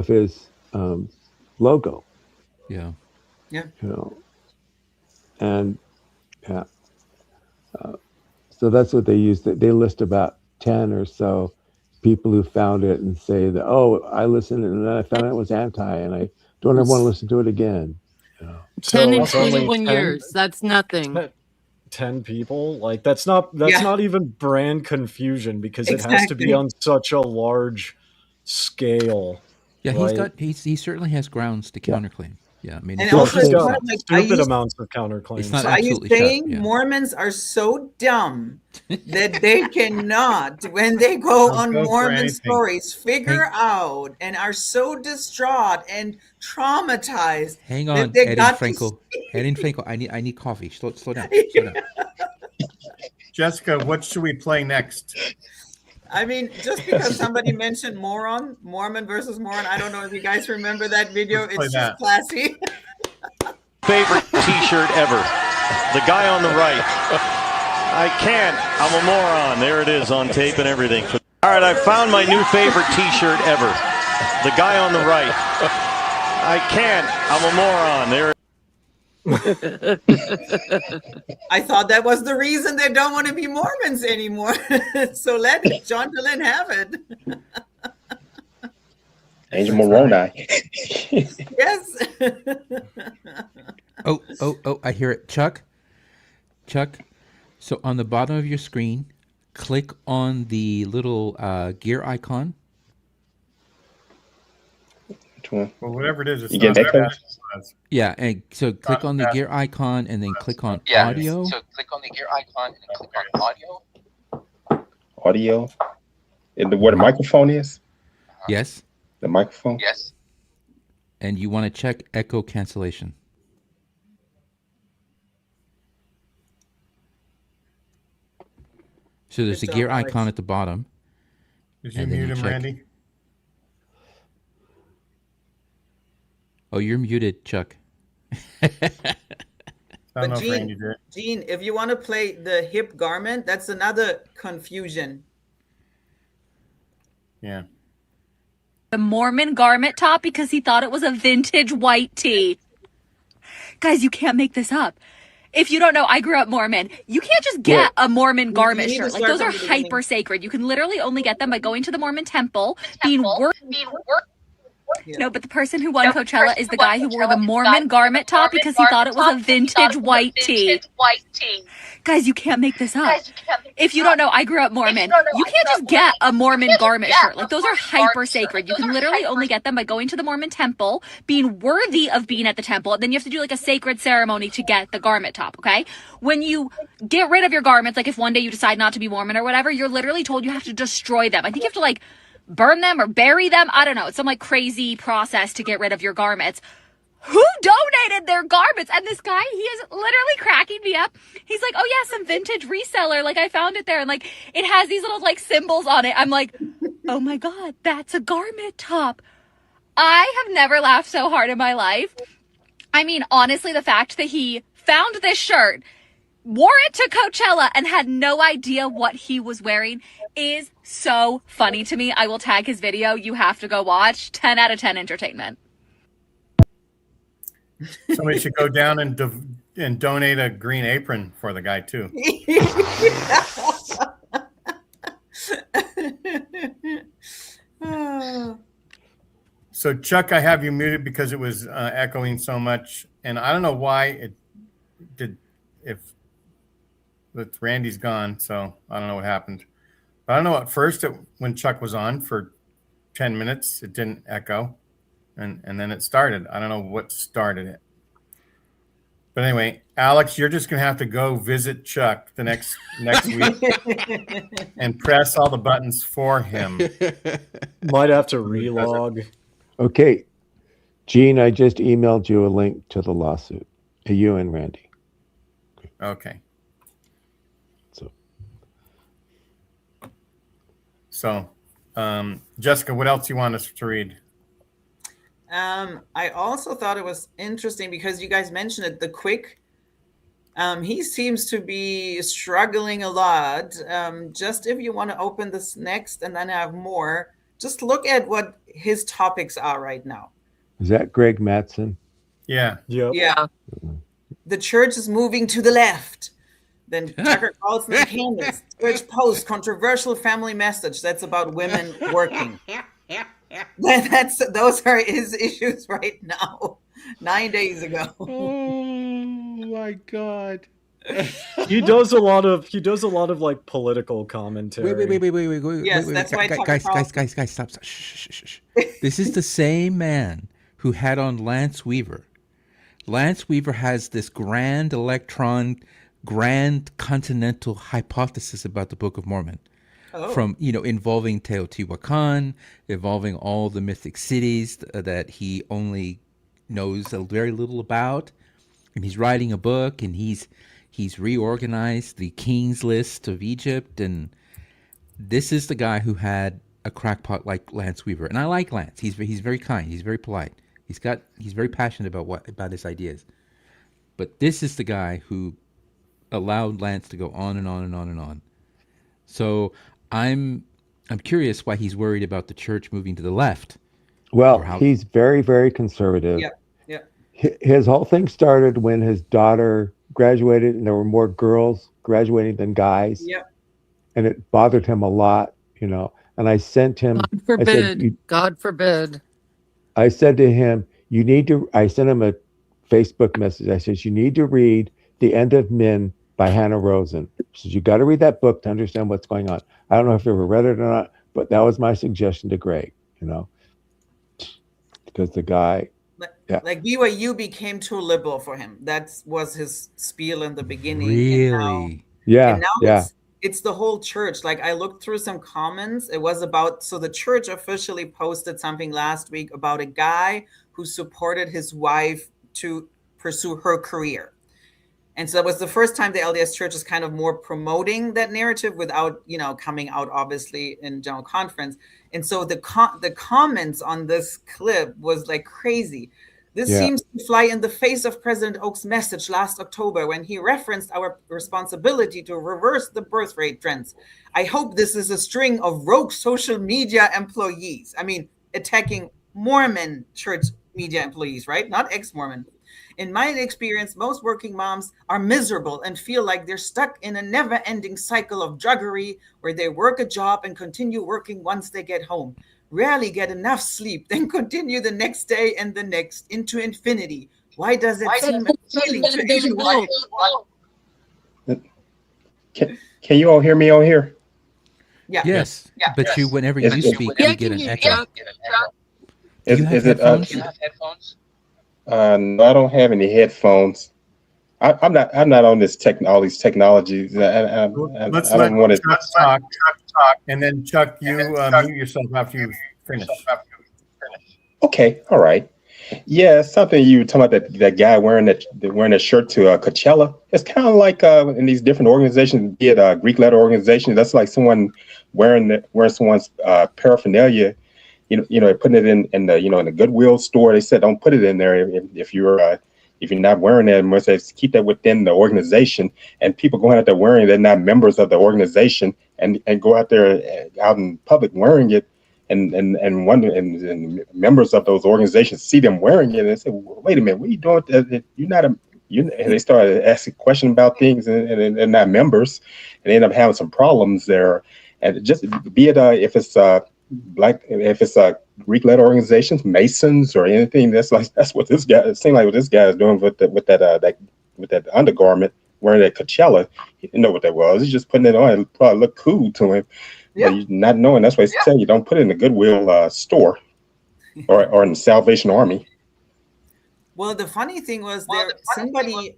his logo. Yeah. So that's what they use. They list about 10 or so people who found it and say that, I listened and then I found out it was anti, and I don't ever want to listen to it again. 10 in 21 years. That's nothing. 10 people, like that's not even brand confusion, because it has to be on such a large scale. Yeah, right? he certainly has grounds to counterclaim. Yeah, and also he's got stupid amounts of counterclaims. So are you saying Mormons are so dumb that they cannot, when they go on Mormon Stories, figure out and are so distraught and traumatized? Hang on, Eddie Frankel. Eddie Frankel, I need coffee. Slow down. Jessica, what should we play next? Just because somebody mentioned Mormon versus Moron, I don't know if you guys remember that video. It's just classy. Favorite t-shirt ever. The guy on the right. I can't. I'm a moron. There it is on tape and everything. All right, I found my new favorite t-shirt ever. The guy on the right. I can't. I'm a moron. There it is. I thought that was the reason they don't want to be Mormons anymore. So let John Dehlin have it. Angel Moroni. Yes. I hear it. Chuck. So on the bottom of your screen, click on the little gear icon. Which one? Well, whatever it is, it's You get not that? Yeah, and so click on the gear icon and then click on audio. So click on the gear icon and then click on audio. Audio? And where the microphone is? Yes. The microphone? Yes. And you want to check echo cancellation. So there's a gear icon at the bottom. Did you mute him, Randy? Oh, you're muted, Chuck. But Gene, if you want to play the hip garment, that's another confusion. Yeah. The Mormon garment top because he thought it was a vintage white tee. Guys, you can't make this up. If you don't know, I grew up Mormon. You can't just get a Mormon garment shirt. Like, those are hyper sacred. You can literally only get them by going to the Mormon temple, being No, but the person who won Coachella is the guy who wore the Mormon garment top because he thought it was a vintage white tee. Guys, you can't make this up. If you don't know, I grew up Mormon. You can't just get a Mormon garment shirt. Like, those are hyper sacred. You can literally only get them by going to the Mormon temple, being worthy of being at the temple, and then you have to do like a sacred ceremony to get the garment top, okay? When you get rid of your garments, like if one day you decide not to be Mormon or whatever, you're literally told you have to destroy them. I think you have to like burn them or bury them. I don't know. It's some like crazy process to get rid of your garments. Who donated their garments? And this guy, he is literally cracking me up. He's like, oh yeah, some vintage reseller. Like, I found it there. And like, it has these little like symbols on it. I'm like, oh my God, that's a garment top. I have never laughed so hard in my life. I mean, honestly, the fact that he found this shirt, wore it to Coachella, and had no idea what he was wearing is so funny to me. I will tag his video. You have to go watch. 10 out of 10 entertainment. Somebody should go down and donate a green apron for the guy too. So Chuck, I have you muted because it was echoing so much, and I don't know why it did. But Randy's gone, so I don't know what happened. But I don't know. At first, when Chuck was on for 10 minutes, it didn't echo. And then it started. I don't know what started it. But anyway, Alex, you're just going to have to go visit Chuck the next week and press all the buttons for him. Might have to relog. Okay. Gene, I just emailed you a link to the lawsuit. You and Randy. Okay. So, Jessica, what else you want us to read? I also thought it was interesting because you guys mentioned it, the Quick. He seems to be struggling a lot. Just if you want to open this next and then have more, just look at what his topics are right now. Is that Greg Mattson? Yeah. Yep. Yeah. The church is moving to the left. Then Tucker Carlson and Candace. Church Post, controversial family message. That's about women working. Those are his issues right now. 9 days ago. Oh my God. He does a lot of like political commentary. Wait. Yes, wait. that's why Guys, stop. Shh. This is the same man who had on Lance Weaver. Lance Weaver has this grand continental hypothesis about the Book of Mormon. From, involving Teotihuacan, involving all the mythic cities that he only knows very little about. And he's writing a book, and he's reorganized the king's list of Egypt. And this is the guy who had a crackpot like Lance Weaver. And I like Lance. He's very kind. He's very polite. He's very passionate about his ideas. But this is the guy who allowed Lance to go on and on and on and on. So I'm curious why he's worried about the church moving to the left. Well, he's very, very conservative. Yep. His whole thing started when his daughter graduated, and there were more girls graduating than guys. Yep. And it bothered him a lot, And I sent him. God forbid. God forbid. I said to him, I sent him a Facebook message. I said, you need to read The End of Men by Hannah Rosen. She said, you got to read that book to understand what's going on. I don't know if you ever read it or not, but that was my suggestion to Greg, because the guy, like BYU became too liberal for him. That was his spiel in the beginning. Really? And now it's the whole church. Like, I looked through some comments. It was about, so the church officially posted something last week about a guy who supported his wife to pursue her career. And so that was the first time the LDS church is kind of more promoting that narrative without, coming out obviously in general conference. And so the comments on this clip was like crazy. This seems to fly in the face of President Oak's message last October when he referenced our responsibility to reverse the birth rate trends. I hope this is a string of rogue social media employees. I mean, attacking Mormon church media employees, right? Not ex-Mormon. In my experience, most working moms are miserable and feel like they're stuck in a never-ending cycle of drudgery where they work a job and continue working once they get home. Rarely get enough sleep, then continue the next day and the next into infinity. Why does it seem appealing to anyone? Can you all hear me on here? Yeah. Yes. But whenever you speak, you get an echo. Is it headphones? No, I don't have any headphones. I'm not on this all these technologies. Let's I don't want to talk, and then Chuck, you mute yourself after you finish. Okay, all right. Yeah, something you were talking about, that guy wearing that shirt to Coachella. It's kind of like in these different organizations, be it Greek letter organizations. That's like someone wearing someone's paraphernalia. Putting it in the in the Goodwill store. They said don't put it in there if you're not wearing it. And they keep that within the organization. And people going out there wearing it, they're not members of the organization, and go out there out in public wearing it, and members of those organizations see them wearing it and they say, wait a minute, what are you doing? You're not and they started asking questions about things, and they're not members, and they end up having some problems there. And just be it if it's Greek letter organizations, Masons, or anything, that's what this guy. It seemed like what this guy is doing with that undergarment, wearing that Coachella. He didn't know what that was. He's just putting it on. It probably looked cool to him, but not knowing. That's why he's saying you don't put it in the Goodwill store or in the Salvation Army. Well, the funny thing was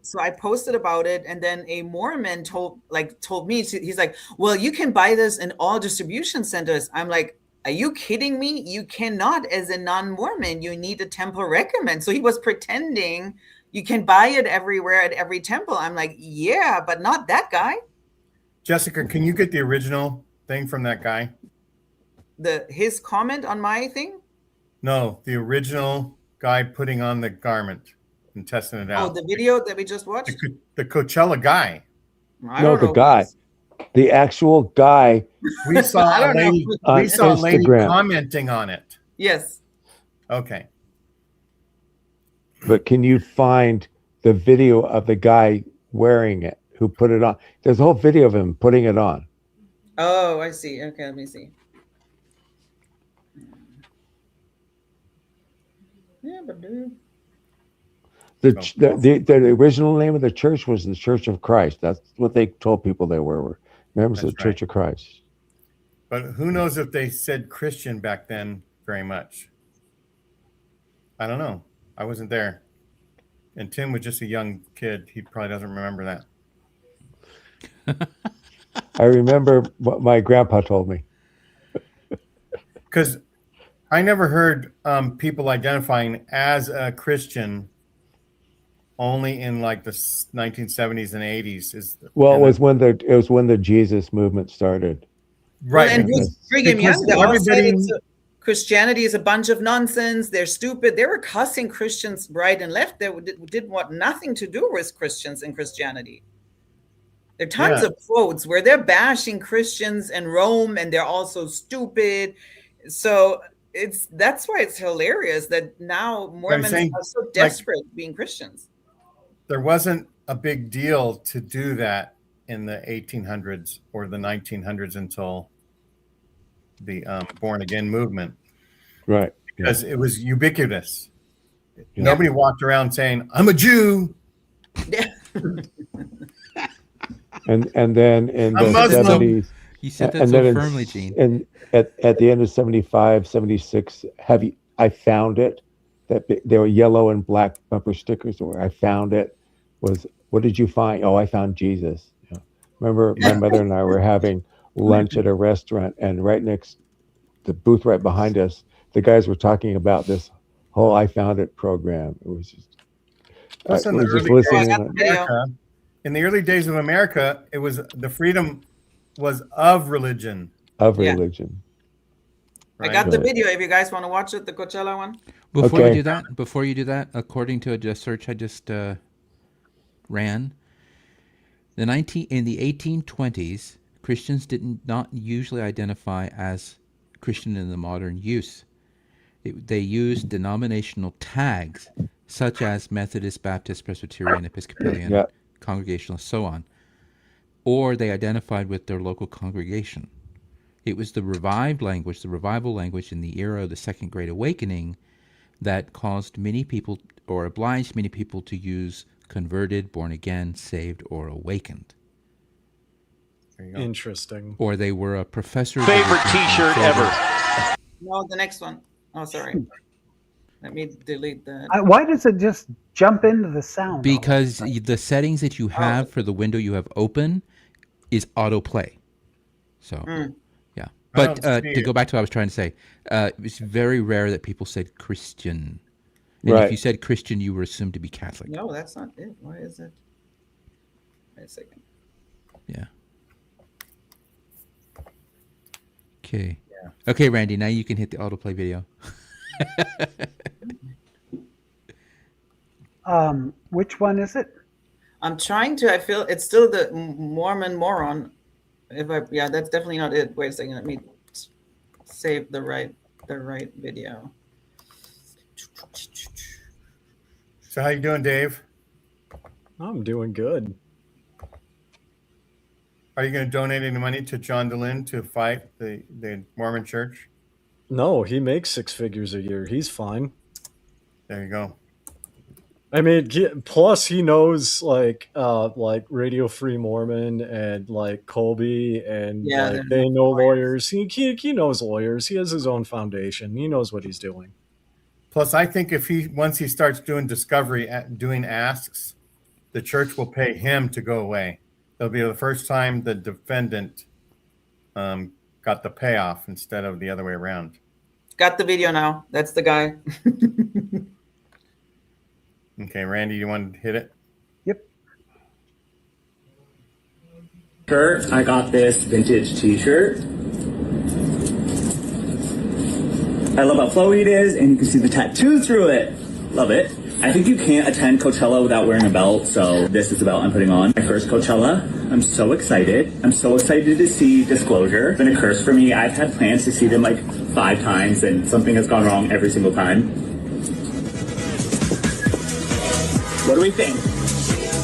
so I posted about it, and then a Mormon told me, he's like, well, you can buy this in all distribution centers. I'm like, are you kidding me? You cannot, as a non-Mormon. You need a temple recommend. So he was pretending you can buy it everywhere at every temple. I'm like, yeah, but not that guy. Jessica, can you get the original thing from that guy? His comment on my thing? No, the original guy putting on the garment and testing it out. Oh, the video that we just watched? The Coachella guy. The guy. The actual guy. We saw a lady commenting on it. Yes. Okay. But can you find the video of the guy wearing it who put it on? There's a whole video of him putting it on. Oh, I see. Okay, let me see. Yeah, but dude. The original name of the church was the Church of Christ. That's what they told people they were members of the Church of Christ. But who knows if they said Christian back then very much. I don't know. I wasn't there. And Tim was just a young kid. He probably doesn't remember that. I remember what my grandpa told me. Because I never heard people identifying as a Christian only in like the 1970s and 80s. It was when the Jesus movement started. Right. Well, and Brigham Young, they all said Christianity is a bunch of nonsense. They're stupid. They were cussing Christians right and left. They didn't want nothing to do with Christians and Christianity. There are tons of quotes where they're bashing Christians and Rome, and they're also stupid. So that's why it's hilarious that now Mormons are so desperate being Christians. There wasn't a big deal to do that in the 1800s or the 1900s until the born again movement, right? Because it was ubiquitous. Nobody walked around saying, "I'm a Jew." and then in the 70s, you said that so firmly, Gene. And at the end of 75, 76, I found it, that there were yellow and black bumper stickers where I found it was, what did you find? Oh, I found Jesus. Yeah. Remember, my mother and I were having lunch at a restaurant, and right next, the booth right behind us, the guys were talking about this whole I Found It program. It was just, in the early days of America, it was the freedom was of religion. Of religion. I got the video if you guys want to watch it, the Coachella one. Before you do that, according to a search I just ran, in the 1820s, Christians did not usually identify as Christian in the modern use. They used denominational tags such as Methodist, Baptist, Presbyterian, Episcopalian, Congregational, so on, or they identified with their local congregation. It was the revival language in the era of the Second Great Awakening that caused many people, or obliged many people, to use converted, born again, saved, or awakened. Interesting. Or they were a professor. Favorite T-shirt ever. No, the next one. Oh, sorry. Let me delete that. Why does it just jump into the sound? Because the settings that you have for the window you have open is autoplay. So, yeah. But to go back to what I was trying to say, it's very rare that people said Christian. And if you said Christian, you were assumed to be Catholic. No, that's not it. Why is it? Wait a second. Yeah. Okay. Yeah. Okay, Randy, now you can hit the autoplay video. Which one is it? I'm trying to. I feel it's still the Mormon moron. That's definitely not it. Wait a second. Let me save the right video. So how you doing, Dave? I'm doing good. Are you going to donate any money to John Dehlin to fight the Mormon Church? No, he makes 6 figures a year. He's fine. There you go. I mean, plus he knows like Radio Free Mormon and like Colby and they know lawyers. He knows lawyers. He has his own foundation. He knows what he's doing. Plus, I think once he starts doing discovery, doing asks, the church will pay him to go away. That'll be the first time the defendant got the payoff instead of the other way around. Got the video now. That's the guy. Okay, Randy, you want to hit it? Yep. Shirt. I got this vintage t-shirt. I love how flowy it is, and you can see the tattoo through it. Love it. I think you can't attend Coachella without wearing a belt, so this is the belt I'm putting on. My first Coachella. I'm so excited. I'm so excited to see Disclosure. It's been a curse for me. I've had plans to see them like 5 times, and something has gone wrong every single time. What do we think?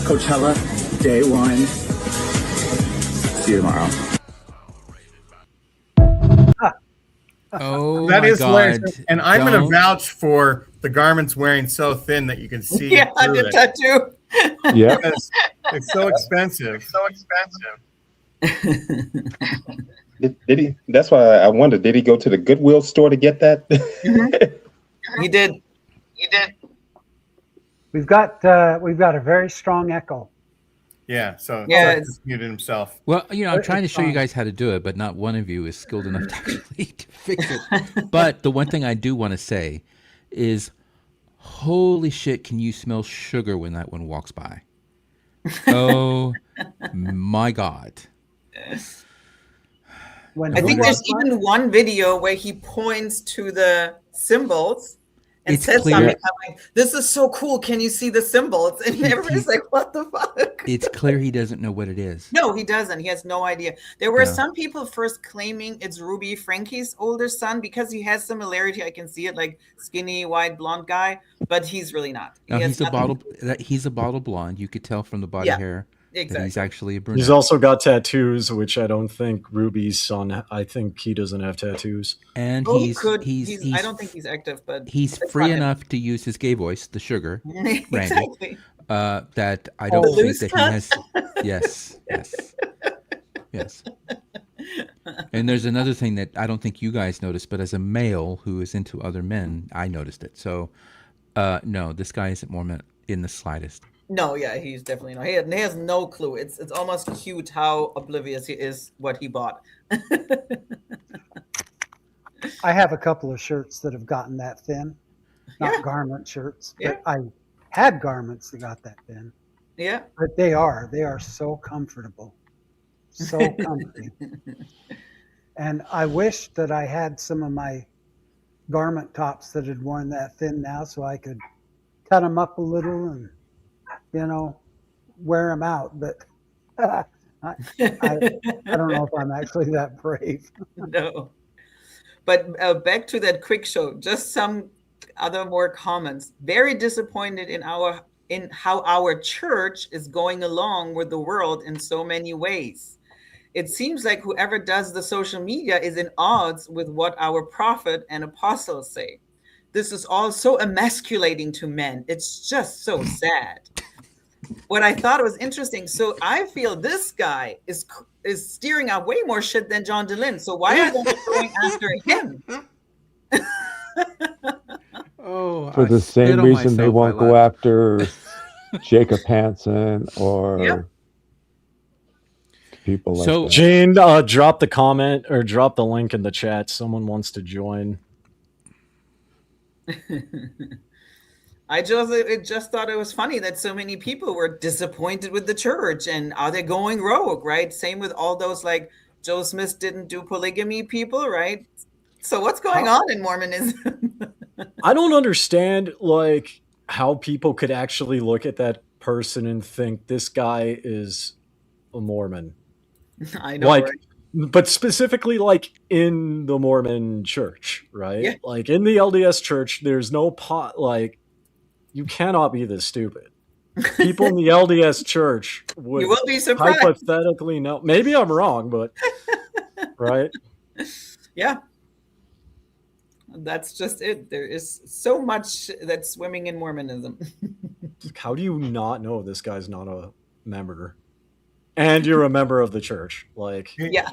Coachella, day 1. See you tomorrow. Oh, that is God. hilarious. And I'm going to vouch for the garments wearing so thin that you can see. Yeah, the tattoo. Yeah. It's so expensive. Did he? That's why I wondered. Did he go to the Goodwill store to get that? He did. We've got a very strong echo. Yeah, so it's muted himself. Well, I'm trying to show you guys how to do it, but not one of you is skilled enough to actually fix it. But the one thing I do want to say is, holy shit, can you smell sugar when that one walks by? Oh, my God. I think there's even one video where he points to the symbols and says something like, "This is so cool. Can you see the symbols?" And everybody's like, "What the fuck?" It's clear he doesn't know what it is. No, he doesn't. He has no idea. There were some people first claiming it's Ruby Frankie's older son because he has similarity. I can see it, like skinny, white, blonde guy, but he's really not. Now he's a bottle blonde. You could tell from the body hair that he's actually a brunette. He's also got tattoos, which I don't think Ruby's son. I think he doesn't have tattoos. And Oh, he's I don't think he's active, but he's free enough to use his gay voice, the sugar, Randy. Exactly. That I don't The think loose that cuts. he has. Yes. And there's another thing that I don't think you guys noticed, but as a male who is into other men, I noticed it. So, no, this guy isn't Mormon in the slightest. No, yeah, he's definitely not. He has no clue. It's almost cute how oblivious he is what he bought. I have a couple of shirts that have gotten that thin, not garment shirts, but I had garments that got that thin. Yeah, but they are so comfortable, so comfy. And I wish that I had some of my garment tops that had worn that thin now, so I could cut them up a little and wear them out. But I don't know if I'm actually that brave. No. But back to that quick show, just some other more comments. Very disappointed in how our church is going along with the world in so many ways. It seems like whoever does the social media is in odds with what our prophet and apostles say. This is all so emasculating to men. It's just so sad. What I thought was interesting. So I feel this guy is steering out way more shit than John Dehlin. So why are they going after him? For the same reason they won't go after Jacob Hansen or people like that. Gene, drop the comment or drop the link in the chat. Someone wants to join. I just thought it was funny that so many people were disappointed with the church and are they going rogue, right? Same with all those like Joe Smith didn't do polygamy people, right? So what's going on in Mormonism? I don't understand like how people could actually look at that person and think this guy is a Mormon. I know, like, right? But specifically like in the Mormon church, right? Yeah. Like in the LDS church, there's no you cannot be this stupid. People in the LDS church would You will be surprised. hypothetically know. Maybe I'm wrong, but right? Yeah. That's just it. There is so much that's swimming in Mormonism. How do you not know this guy's not a member? And you're a member of the church. Like, yeah.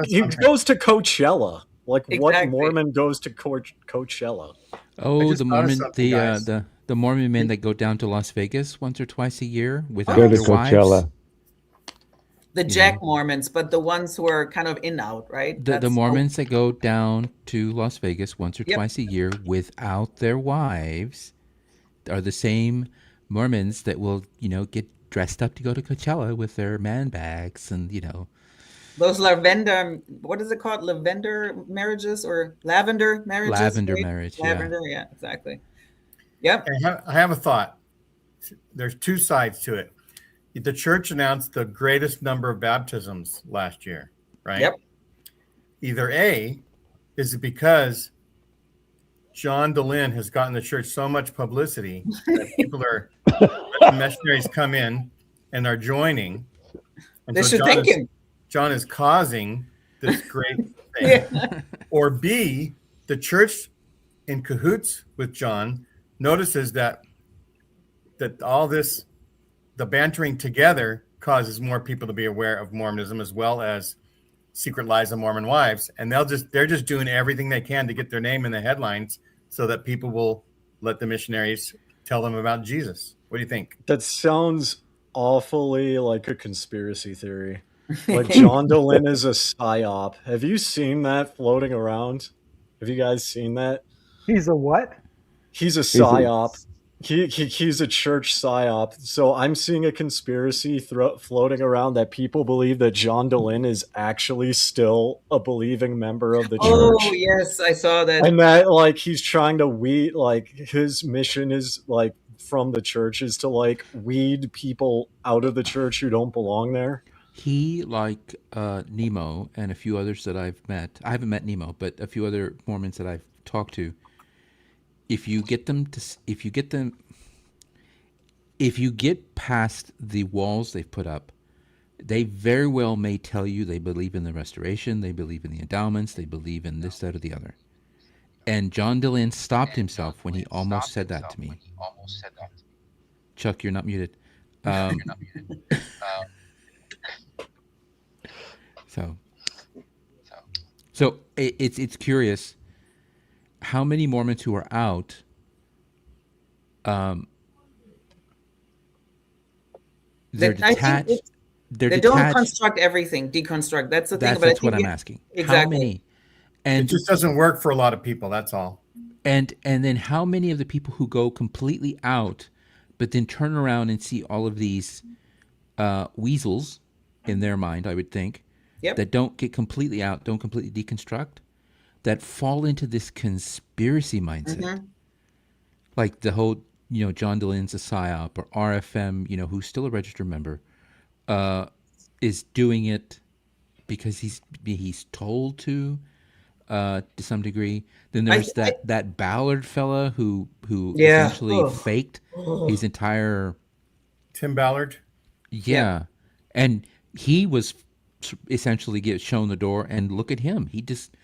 He goes to Coachella. Like, what Exactly. Mormon goes to Coachella? Oh, the Mormon, the Mormon men that go down to Las Vegas once or twice a year without Go to their wives. Coachella. The Jack Mormons, but the ones who are kind of in out, right? The Mormons that go down to Las Vegas once or Yep. twice a year without their wives are the same Mormons that will, get dressed up to go to Coachella with their man bags and, Those lavender, what is it called? Lavender marriages or lavender marriages? Lavender right? marriage, yeah. Lavender, yeah, exactly. Yep. I have a thought. There's two sides to it. The church announced the greatest number of baptisms last year, right? Yep. Either A, is it because John Dehlin has gotten the church so much publicity that people are letting missionaries come in and are joining. And They should thank him. John is causing this great thing. Yeah. Or B, the church in cahoots with John notices that all this, the bantering together causes more people to be aware of Mormonism as well as secret lies of Mormon wives. And they're just doing everything they can to get their name in the headlines so that people will let the missionaries tell them about Jesus. What do you think? That sounds awfully like a conspiracy theory. Like John Dehlin is a psyop. Have you seen that floating around? Have you guys seen that? He's a what? He's a psyop. He's a church psyop. So I'm seeing a conspiracy floating around that people believe that John Dehlin is actually still a believing member of the church. Oh, yes, I saw that. And that like he's trying to weed, like his mission is like from the church is to like weed people out of the church who don't belong there. He, like Nemo and a few others that I've met, I haven't met Nemo, but a few other Mormons that I've talked to, if you get them, if you get past the walls they've put up, they very well may tell you they believe in the restoration, they believe in the endowments, they believe in this, that, or the other. And John Dehlin stopped himself when he almost said that to me. Chuck, you're not muted. So it's curious how many Mormons who are out they're detached. They don't construct everything. Deconstruct. That's the thing. That's what I'm asking. Exactly. How many? And it just doesn't work for a lot of people. That's all. And then how many of the people who go completely out, but then turn around and see all of these weasels in their mind, I would think, that don't get completely out, don't completely deconstruct, that fall into this conspiracy mindset, like the whole, John Dehlin's a PSYOP, or RFM, who's still a registered member, is doing it because he's told to some degree. Then there's that Ballard fella who essentially faked his entire Tim Ballard. Yeah. And he was essentially shown the door, and look at him. He just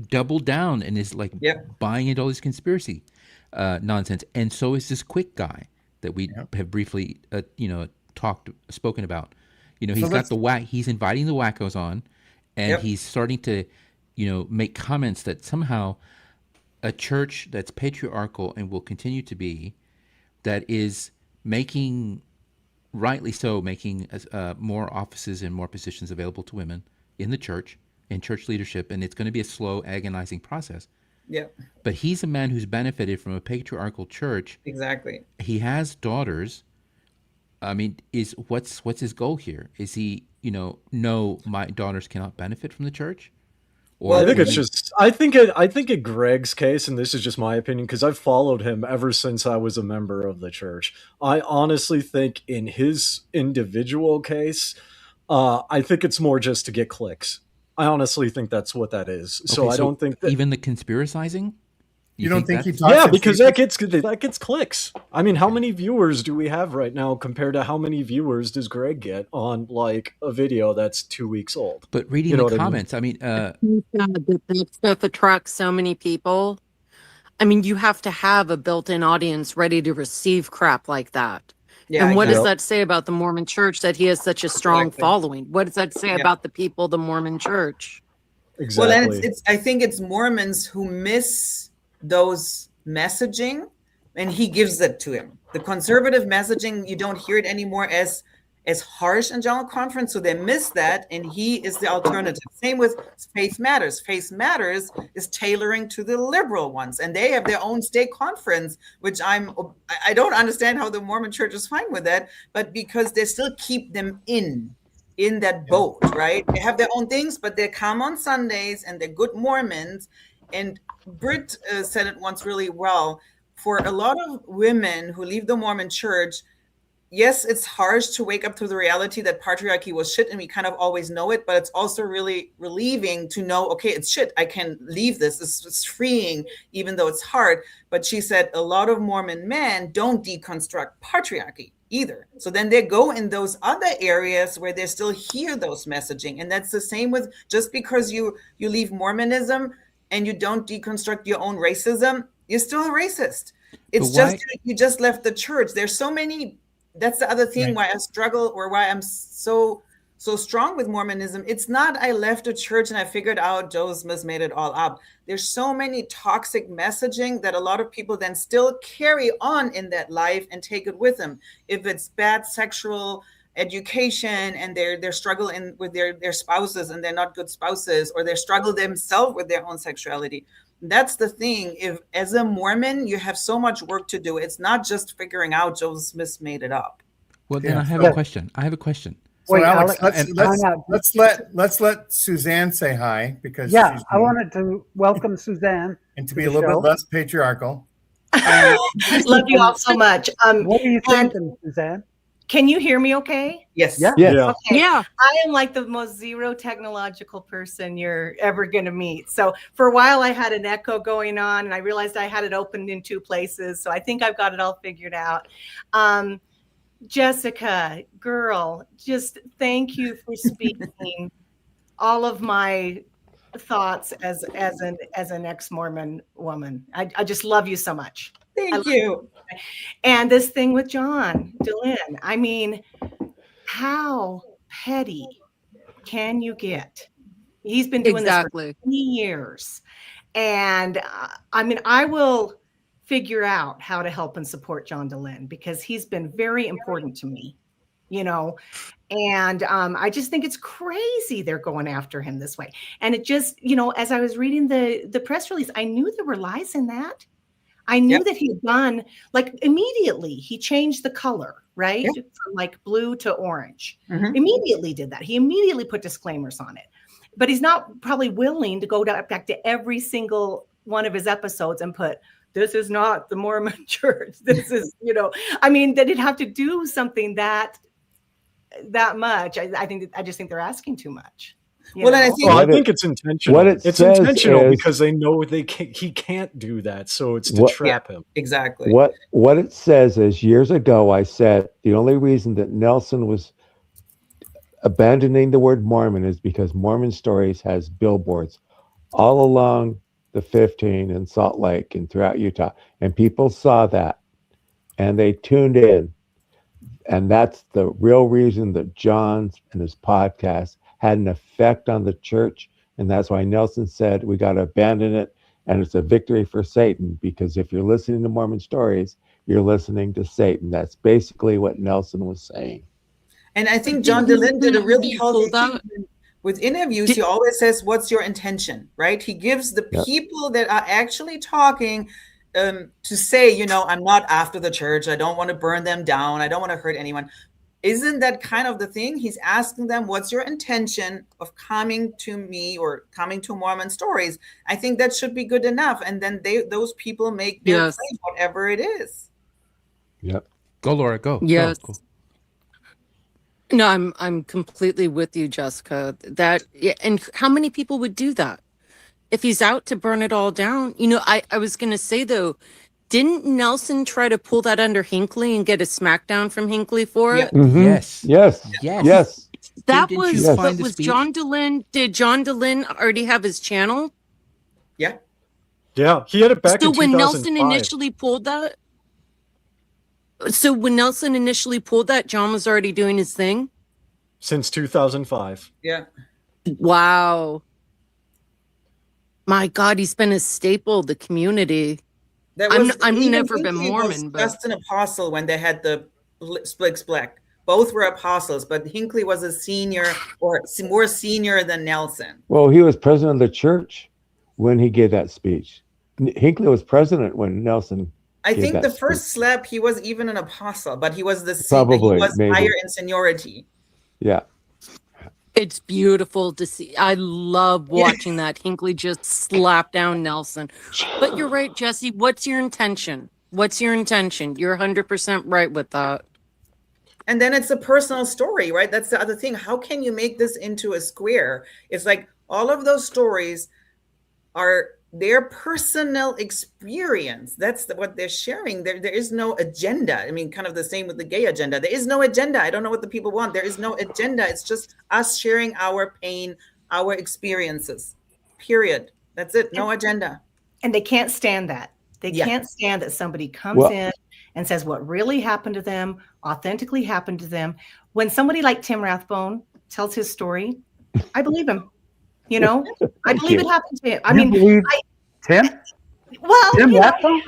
doubled down and is like buying into all this conspiracy nonsense. And so is this Quick guy that we have briefly spoken about. He's got the whack. He's inviting the wackos on, and he's starting to make comments that somehow a church that's patriarchal and will continue to be, that is making, rightly so, making more offices and more positions available to women in the church, in church leadership, and it's going to be a slow, agonizing process. Yeah. But he's a man who's benefited from a patriarchal church. Exactly. He has daughters. I mean, what's his goal here? Is he, no, my daughters cannot benefit from the church? Or I think it's just, I think in Greg's case, and this is just my opinion, because I've followed him ever since I was a member of the church. I honestly think in his individual case, I think it's more just to get clicks. I honestly think that's what that is. Okay, so I don't think that even the conspiracizing. You don't think he talks? Yeah, because that gets clicks. I mean, how many viewers do we have right now compared to how many viewers does Greg get on like a video that's 2 weeks old? But reading the comments, I mean, that stuff attracts so many people. I mean, you have to have a built-in audience ready to receive crap like that. Yeah, and what does that say about the Mormon Church, that he has such a strong following? What does that say about the people of the Mormon Church? Exactly. Well, and I think it's Mormons who miss those messaging, and he gives it to him. The conservative messaging, you don't hear it anymore as harsh in general conference, so they miss that, and he is the alternative. Same with Faith Matters. Faith Matters is tailoring to the liberal ones, and they have their own state conference, which I don't understand how the Mormon Church is fine with that, but because they still keep them in that boat, right? They have their own things, but they come on Sundays, and they're good Mormons. And Britt said it once really well. For a lot of women who leave the Mormon Church, yes, it's harsh to wake up to the reality that patriarchy was shit, and we kind of always know it, but it's also really relieving to know, okay, it's shit. I can leave this. It's freeing, even though it's hard. But she said a lot of Mormon men don't deconstruct patriarchy either. So then they go in those other areas where they still hear those messaging. And that's the same with, just because you leave Mormonism and you don't deconstruct your own racism, you're still a racist. It's just, you just left the church. There's so many. That's the other thing why I struggle, or why I'm so strong with Mormonism. It's not I left a church and I figured out Joseph Smith made it all up. There's so many toxic messaging that a lot of people then still carry on in that life and take it with them. If it's bad sexual education and they're struggling with their spouses and they're not good spouses, or they struggle themselves with their own sexuality. That's the thing. If as a Mormon, you have so much work to do. It's not just figuring out Joseph Smith made it up. Well, then I have a question. So wait, Alex, let's let Suzanne say hi, because I wanted to welcome Suzanne and to be a little bit less patriarchal. Love you all so much. What are you thinking, Suzanne? Can you hear me okay? Yes. Yeah. Yeah. Okay. Yeah. I am like the most zero technological person you're ever going to meet. So for a while I had an echo going on and I realized I had it opened in 2 places. So I think I've got it all figured out. Jessica, girl, just thank you for speaking all of my thoughts as an ex-Mormon woman. I just love you so much. Thank you. And this thing with John Dehlin, I mean, how petty can you get? He's been doing this for 20 years. And I mean, I will figure out how to help and support John Dehlin because he's been very important to me, you know. And I just think it's crazy they're going after him this way. And it just, you know, as I was reading the press release, I knew there were lies in that. I knew that he'd done, like, immediately he changed the color, right? From like blue to orange. Immediately did that. He immediately put disclaimers on it. But he's not probably willing to go back to every single one of his episodes and put, this is not the Mormon church. This is, you know, I mean, that he'd have to do something that much. I just think they're asking too much. Well, and I think it's intentional. It's intentional because they know he can't do that, so it's to trap him. Exactly. What it says is, years ago I said the only reason that Nelson was abandoning the word Mormon is because Mormon Stories has billboards all along the 15 in Salt Lake and throughout Utah, and people saw that and they tuned in, and that's the real reason that John's and his podcast had an effect on the church. And that's why Nelson said we got to abandon it, and it's a victory for Satan, because if you're listening to Mormon Stories, you're listening to Satan. That's basically what Nelson was saying. And I think John Dehlin did a really healthy thing with interviews. He always says, what's your intention, right? He gives the people that are actually talking to say, you know, I'm not after the church. I don't want to burn them down. I don't want to hurt anyone. Isn't that kind of the thing? He's asking them, what's your intention of coming to me or coming to Mormon Stories? I think that should be good enough. And then those people make their claim, whatever it is. Yep. Go, Laura, go. Yes. Go. No, I'm completely with you, Jessica. And how many people would do that? If he's out to burn it all down? You know, I was going to say, though, didn't Nelson try to pull that under Hinckley and get a smackdown from Hinckley for it? Mm-hmm. Yes. That was John Dehlin. Did John Dehlin already have his channel? Yeah. Yeah, he had it back in 2005. So when Nelson initially pulled that, John was already doing his thing? Since 2005. Yeah. Wow. My God, he's been a staple of the community. I've never been Mormon, but just an apostle when they had the split. Both were apostles, but Hinckley was a senior or more senior than Nelson. Well, he was president of the church when he gave that speech. Hinckley was president when Nelson. I think the first slap, he was even an apostle, but he was maybe higher in seniority. Yeah. It's beautiful to see. I love watching that. Hinckley just slapped down Nelson. But you're right, Jesse. What's your intention? You're 100% right with that. And then it's a personal story, right? That's the other thing. How can you make this into a square? It's like all of those stories are their personal experience. That's what they're sharing. There is no agenda. I mean, kind of the same with the gay agenda. There is no agenda. I don't know what the people want. There is no agenda. It's just us sharing our pain, our experiences, period. That's it. No agenda. And they can't stand that. They can't stand that somebody comes in and says what really happened to them, authentically happened to them. When somebody like Tim Rathbone tells his story, I believe him. You know, I believe it happened to him. I mean, Tim? Well, Tim Rathbone?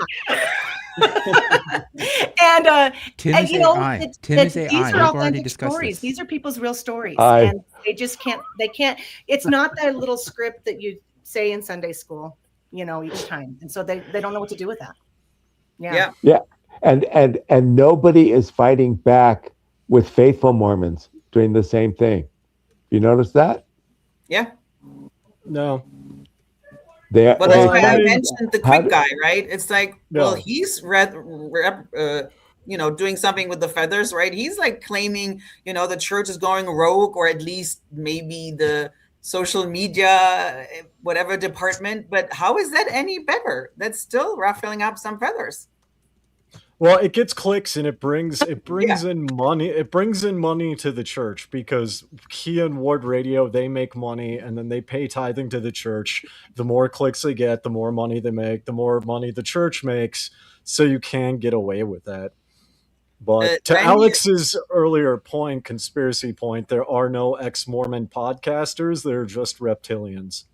And Tim is you know, AI. Tim is AI. These are We've already authentic discussed stories. this. These are people's real stories, and they just can't. They can't. It's not that little script that you say in Sunday school, you know, each time, and so they don't know what to do with that. Yeah. And nobody is fighting back with faithful Mormons doing the same thing. You notice that? Yeah. No. But that's why I mentioned the quick guy, right? It's like, well, he's doing something with the feathers, right? He's like claiming, the church is going rogue, or at least maybe the social media, whatever department. But how is that any better? That's still ruffling up some feathers. Well, it gets clicks and it brings in money. It brings in money to the church because Key and Ward Radio, they make money and then they pay tithing to the church. The more clicks they get, the more money they make, the more money the church makes. So you can get away with that. But to Alex's earlier point, conspiracy point, there are no ex-Mormon podcasters. They're just reptilians.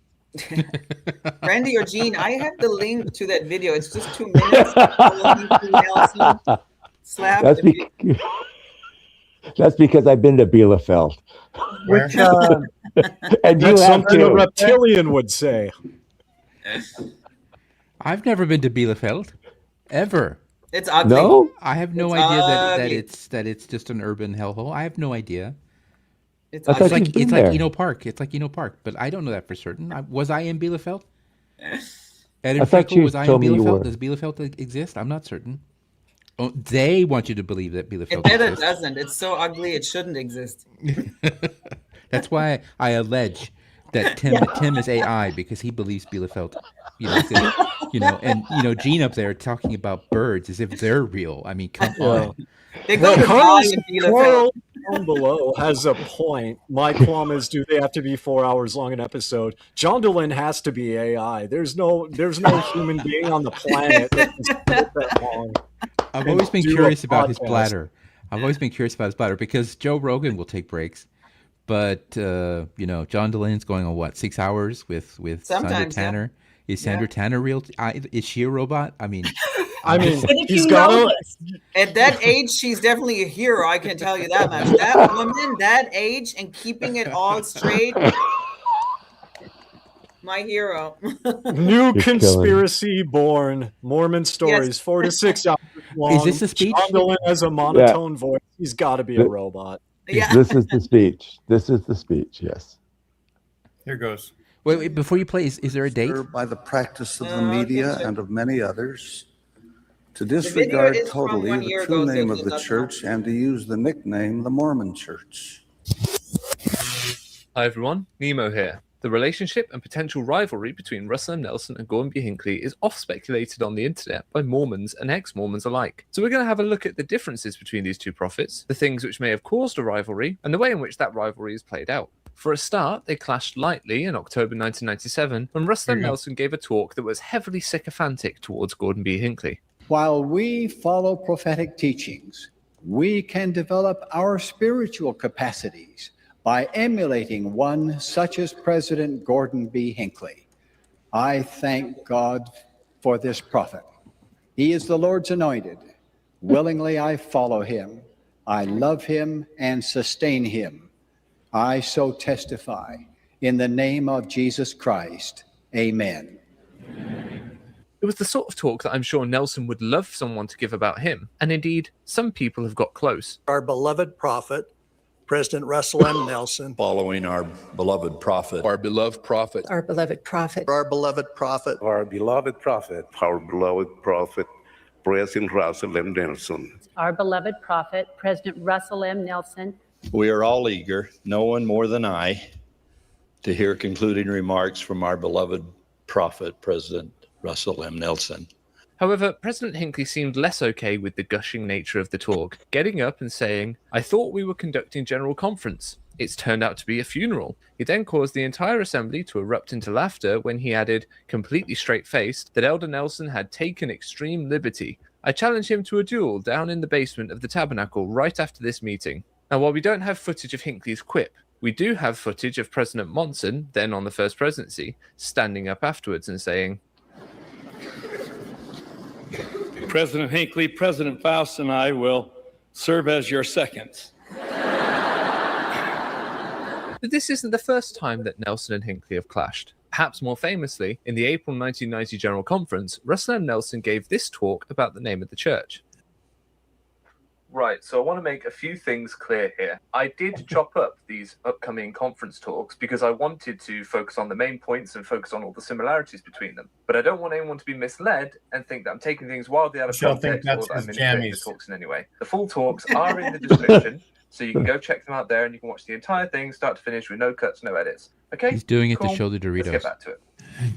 Randy or Gene, I have the link to that video. It's just 2 minutes. That's because I've been to Bielefeld. Which, and that's something a reptilian would say. I've never been to Bielefeld, ever. It's ugly. No? I have no idea that it's just an urban hellhole. I have no idea. It's like Eno Park. It's like Eno Park, but I don't know that for certain. Was I in Bielefeld? I thought you told me you were. Does Bielefeld exist? I'm not certain. Oh, they want you to believe that Bielefeld exists. It doesn't. It's so ugly it shouldn't exist. That's why I allege that Tim is AI, because he believes Bielefeld. And Gene up there talking about birds as if they're real. I mean, come on. They go to Bielefeld. Down below has a point. My qualm is, do they have to be 4 hours long an episode? John Dehlin has to be AI. There's no human being on the planet that can that long. I've always been curious about his bladder. Because Joe Rogan will take breaks, but John Dehlin's going on what, 6 hours with Sandra Tanner. Yeah. Is Sandra Tanner real? Is she a robot? I mean, he's got at that age, she's definitely a hero. I can tell you that much. That woman, that age, and keeping it all straight, my hero. New conspiracy born. Mormon Stories, 4 to 6 hours long. Is this a speech? John Dehlin has a monotone voice. He's got to be a robot. Yeah. This is the speech. Yes. Here goes. Wait, before you play, is there a date? By the practice of the media and of many others, to disregard totally the true name of the church and to use the nickname the Mormon Church. Hi everyone, Nemo here. The relationship and potential rivalry between Russell M. Nelson and Gordon B. Hinckley is oft speculated on the internet by Mormons and ex-Mormons alike. So we're going to have a look at the differences between these two prophets, the things which may have caused a rivalry, and the way in which that rivalry is played out. For a start, they clashed lightly in October 1997 when Russell M. Nelson gave a talk that was heavily sycophantic towards Gordon B. Hinckley. While we follow prophetic teachings, we can develop our spiritual capacities by emulating one such as President Gordon B. Hinckley. I thank God for this prophet. He is the Lord's anointed. Willingly I follow him. I love him and sustain him. I so testify in the name of Jesus Christ. Amen. It was the sort of talk that I'm sure Nelson would love someone to give about him, and indeed, some people have got close. Our beloved prophet, President Russell M. Nelson. Following our beloved prophet. Our beloved prophet. Our beloved prophet. Our beloved prophet. Our beloved prophet. Our beloved prophet, President Russell M. Nelson. Our beloved prophet, President Russell M. Nelson. We are all eager, no one more than I, to hear concluding remarks from our beloved prophet, President Russell M. Nelson. However, President Hinckley seemed less okay with the gushing nature of the talk, getting up and saying, "I thought we were conducting general conference. It's turned out to be a funeral." He then caused the entire assembly to erupt into laughter when he added, completely straight-faced, that Elder Nelson had taken extreme liberty. I challenge him to a duel down in the basement of the tabernacle right after this meeting. Now, while we don't have footage of Hinckley's quip, we do have footage of President Monson, then on the First Presidency, standing up afterwards and saying, President Hinckley, President Faust, and I will serve as your seconds. But this isn't the first time that Nelson and Hinckley have clashed. Perhaps more famously, in the April 1990 General Conference, Russell M. Nelson gave this talk about the name of the church. Right, so I want to make a few things clear here. I did chop up these upcoming conference talks because I wanted to focus on the main points and focus on all the similarities between them. But I don't want anyone to be misled and think that I'm taking things wildly out of context or that I'm manipulating the talks in any way. The full talks are in the description, so you can go check them out there and you can watch the entire thing, start to finish, with no cuts, no edits. Okay? He's doing it to show the Doritos. Let's get back to it.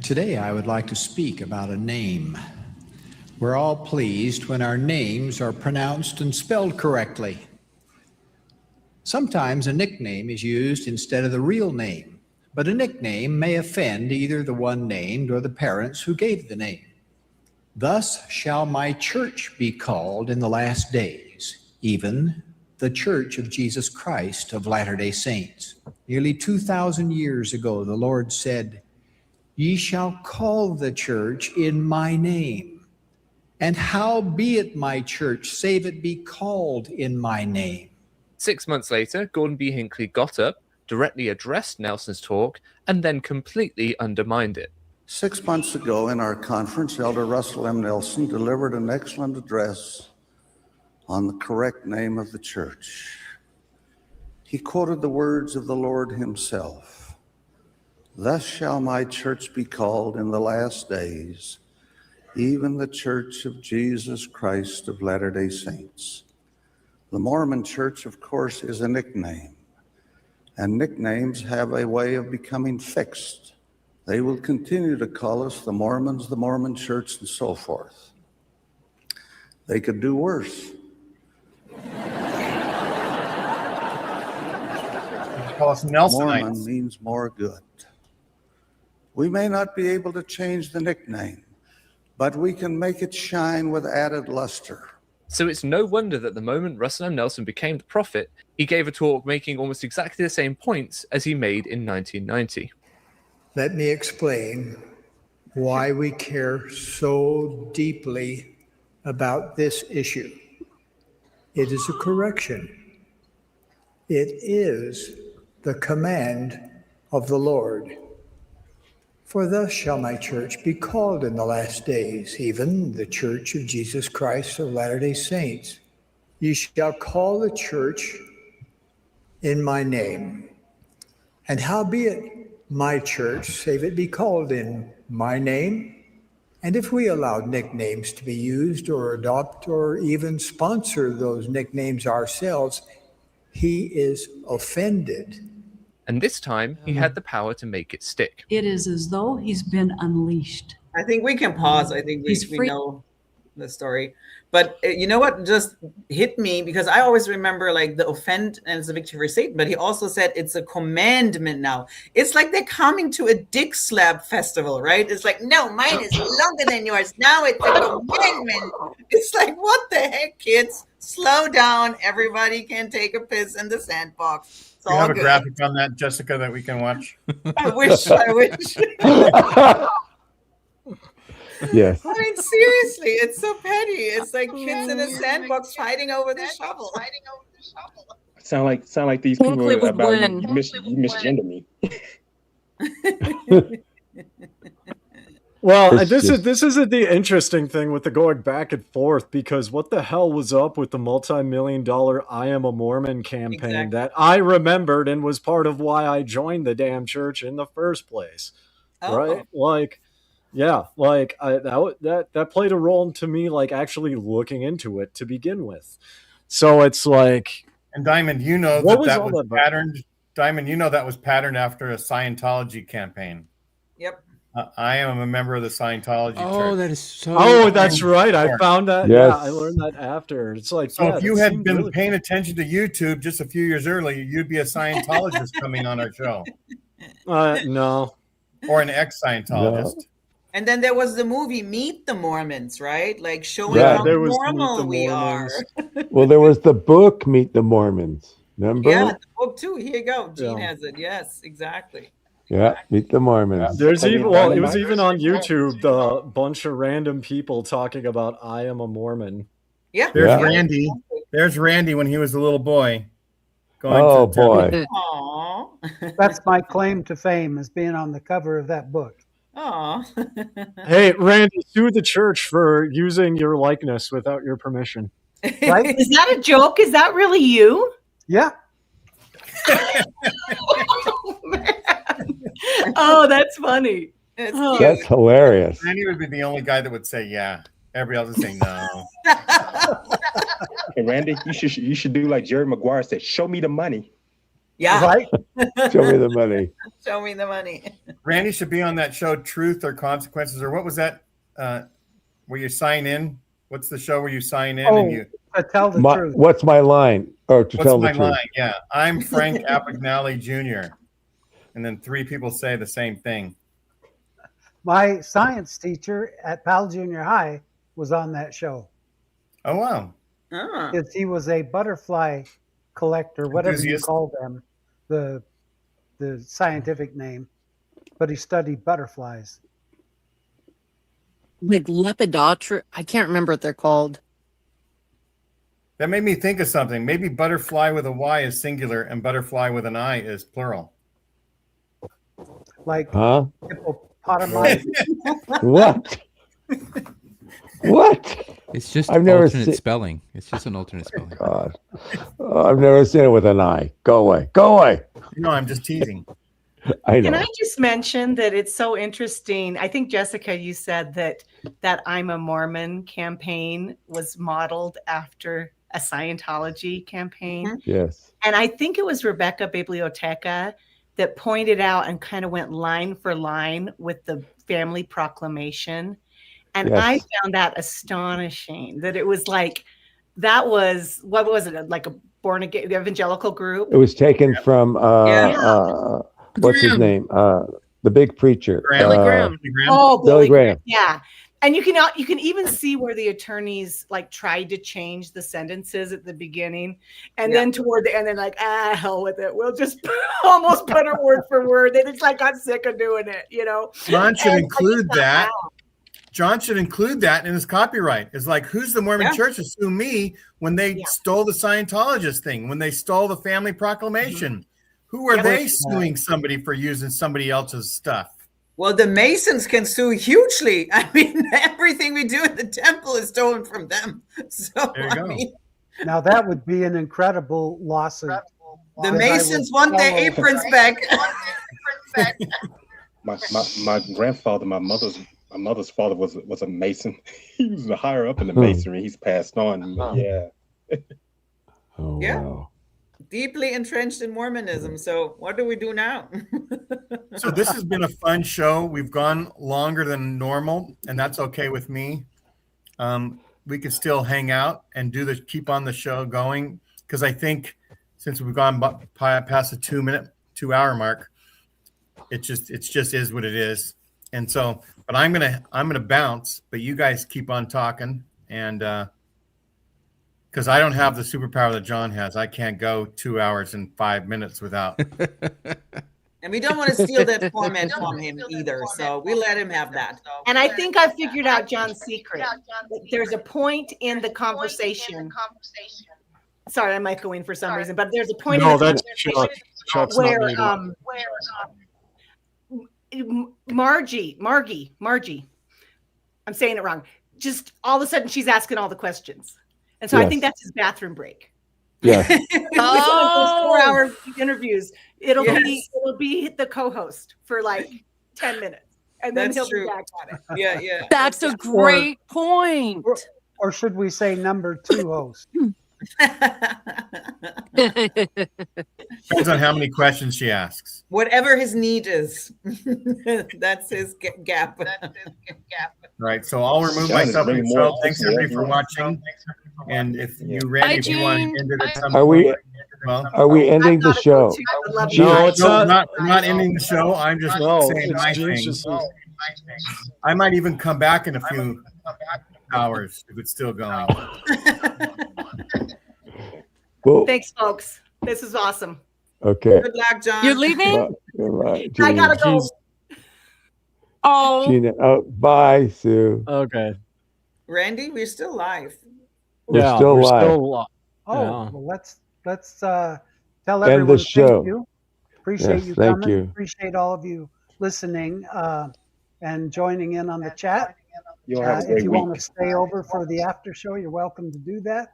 Today, I would like to speak about a name. We're all pleased when our names are pronounced and spelled correctly. Sometimes a nickname is used instead of the real name, but a nickname may offend either the one named or the parents who gave the name. Thus shall my church be called in the last days, even the Church of Jesus Christ of Latter-day Saints. Nearly 2,000 years ago, the Lord said, "Ye shall call the church in my name. And howbeit my church, save it be called in my name." 6 months later, Gordon B. Hinckley got up, directly addressed Nelson's talk, and then completely undermined it. 6 months ago in our conference, Elder Russell M. Nelson delivered an excellent address on the correct name of the church. He quoted the words of the Lord himself. "Thus shall my church be called in the last days, even the Church of Jesus Christ of Latter-day Saints." The Mormon Church, of course, is a nickname, and nicknames have a way of becoming fixed. They will continue to call us the Mormons, the Mormon Church, and so forth. They could do worse. Call us Nelsonites. Mormon means more good. We may not be able to change the nickname, but we can make it shine with added luster. So it's no wonder that the moment Russell M. Nelson became the prophet, he gave a talk making almost exactly the same points as he made in 1990. Let me explain why we care so deeply about this issue. It is a correction. It is the command of the Lord. "For thus shall my church be called in the last days, even the Church of Jesus Christ of Latter-day Saints. Ye shall call the church in my name. And howbeit my church, save it be called in my name." And if we allowed nicknames to be used or adopt or even sponsor those nicknames ourselves, he is offended. And this time, he had the power to make it stick. It is as though he's been unleashed. I think we can pause. I think we know the story. But you know what just hit me? Because I always remember like the offend and it's a victory for Satan. But he also said it's a commandment now. It's like they're coming to a dick slap festival, right? It's like, no, mine is longer than yours. Now it's a commandment. It's like, what the heck, kids? Slow down. Everybody can take a piss in the sandbox. Do you have a graphic on that, Jessica, that we can watch? I wish. Yes. I mean, seriously, it's so petty. It's like kids in a sandbox fighting over the shovel. Sound like these people Hinckley would about win. you misgender me. Well, It's this just- isn't the interesting thing with the going back and forth, because what the hell was up with the multi-million-dollar I Am a Mormon campaign Exactly. that I remembered and was part of why I joined the damn church in the first place, right? Like, yeah, like that played a role to me, like actually looking into it to begin with. So it's like, And Diamond, you know What was that all was that about? patterned. Diamond, you know that was patterned after a Scientology campaign. Yep. I am a member of the Scientology Oh, church. that is so. oh, that's right. I found that. Yes. Yeah, I learned that after. It's like, So yeah, if you that had seemed been really- paying attention to YouTube just a few years earlier, you'd be a Scientologist coming on our show, no. or an ex-Scientologist. And then there was the movie Meet the Mormons, right? Like showing Yeah, how there was Meet normal the we are. Mormons. Well, there was the book Meet the Mormons. Remember? Yeah, the book too. Here you go. Gene Yeah. has it. Yes, exactly. Yeah, Meet the Mormons. There's even, well, it was even on YouTube, the bunch of random people talking about I Am a Mormon. Yeah. There's Yeah. Randy. There's Randy when he was a little boy. Going Oh to temple. boy. Aw. That's my claim to fame, is being on the cover of that book. Aw. Hey, Randy, sue the church for using your likeness without your permission. Right? Is that a joke? Is that really you? Yeah. Oh, that's funny. Oh. That's hilarious. Randy would be the only guy that would say yeah. Everybody else would say no. Hey, Randy, you should do like Jerry Maguire said, show me the money. Yeah. Right? Show me the money. Show me the money. Randy should be on that show, Truth or Consequences, or what was that? Where you sign in? What's the show where you sign in and you tell the truth? What's my line? Or to tell the what's truth? my line? Yeah, I'm Frank Abagnale Jr. And then 3 people say the same thing. My science teacher at Powell Junior High was on that show. Oh, wow. He was a butterfly collector, whatever you Enthusiast. call them, the scientific name, but he studied butterflies. Like Lepidoptera. I can't remember what they're called. That made me think of something. Maybe butterfly with a Y is singular and butterfly with an I is plural. Like hippopotami. What? What? It's just I've never alternate seen- spelling. It's just an alternate spelling. God. Oh, I've never seen it with an I. Go away. Go away. No, I'm just teasing. I know. Can I just mention that it's so interesting? I think, Jessica, you said that I'm a Mormon campaign was modeled after a Scientology campaign. Yes. And I think it was Rebecca Biblioteca that pointed out and kind of went line for line with the family proclamation. And Yes. I found that astonishing that it was like, that was, what was it? Like a born again evangelical group? It was taken from what's his name? The big preacher. Billy Graham. Oh, Billy Graham. Yeah. And you can even see where the attorneys like tried to change the sentences at the beginning, and then toward the end, they're like, hell with it. We'll just almost put it word for word. They just like got sick of doing it, you know. John should And include I just that. thought, wow. John should include that in his copyright. It's like, who's the Mormon church to sue me when they stole the Scientologist thing, when they stole the family proclamation? Who are they suing somebody for using somebody else's stuff? Well, the Masons can sue hugely. I mean, everything we do at the temple is stolen from them. So, There you go. I mean, Now that would be an incredible lawsuit. the Masons want their aprons back. My grandfather, my mother's father was a Mason. He was a higher up in the Masonry. He's passed on. Yeah. Oh, Yeah. wow. Deeply entrenched in Mormonism. So what do we do now? So this has been a fun show. We've gone longer than normal, and that's okay with me. We can still hang out and keep on the show going, because I think since we've gone past the 2 hour mark, it just is what it is. And so, but I'm gonna bounce, but you guys keep on talking, and because I don't have the superpower that John has. I can't go 2 hours and 5 minutes without. And we don't want to steal that format from him either. So we let him have that. And I think I figured out John's secret. There's a point in the conversation. Sorry, I might go in for some reason, but there's a point No, in the that's conversation Chuck's where not muted. Margie, I'm saying it wrong. Just all of a sudden she's asking all the questions. And so I think that's his bathroom break. Yeah. Oh, 4 hour interviews. It'll be the co-host for like 10 minutes. And then he'll be back on it. Yeah. That's a great point. Or should we say number 2 host? Depends on how many questions she asks. Whatever his need is. That's his gap. Right. So I'll remove myself from the show. Thanks everybody for watching. And if you, Randy, if you want to end it at some Are we? well, Are we ending the show? no, it's not. We're not ending the show. I'm just saying my thing. I might even come back in a few hours if it's still going. Well, Thanks, folks. This is awesome. okay. Good luck, John. You're leaving? Right, I gotta go. Oh. Gina, bye, Sue. Okay. Randy, we're still live. We're still live. Oh, Yeah. well, let's tell everyone the show. thank you. Appreciate Yes, you thank coming. you. Appreciate all of you listening and joining in on the chat. You all have a If great you week. want to stay over for the after show, you're welcome to do that.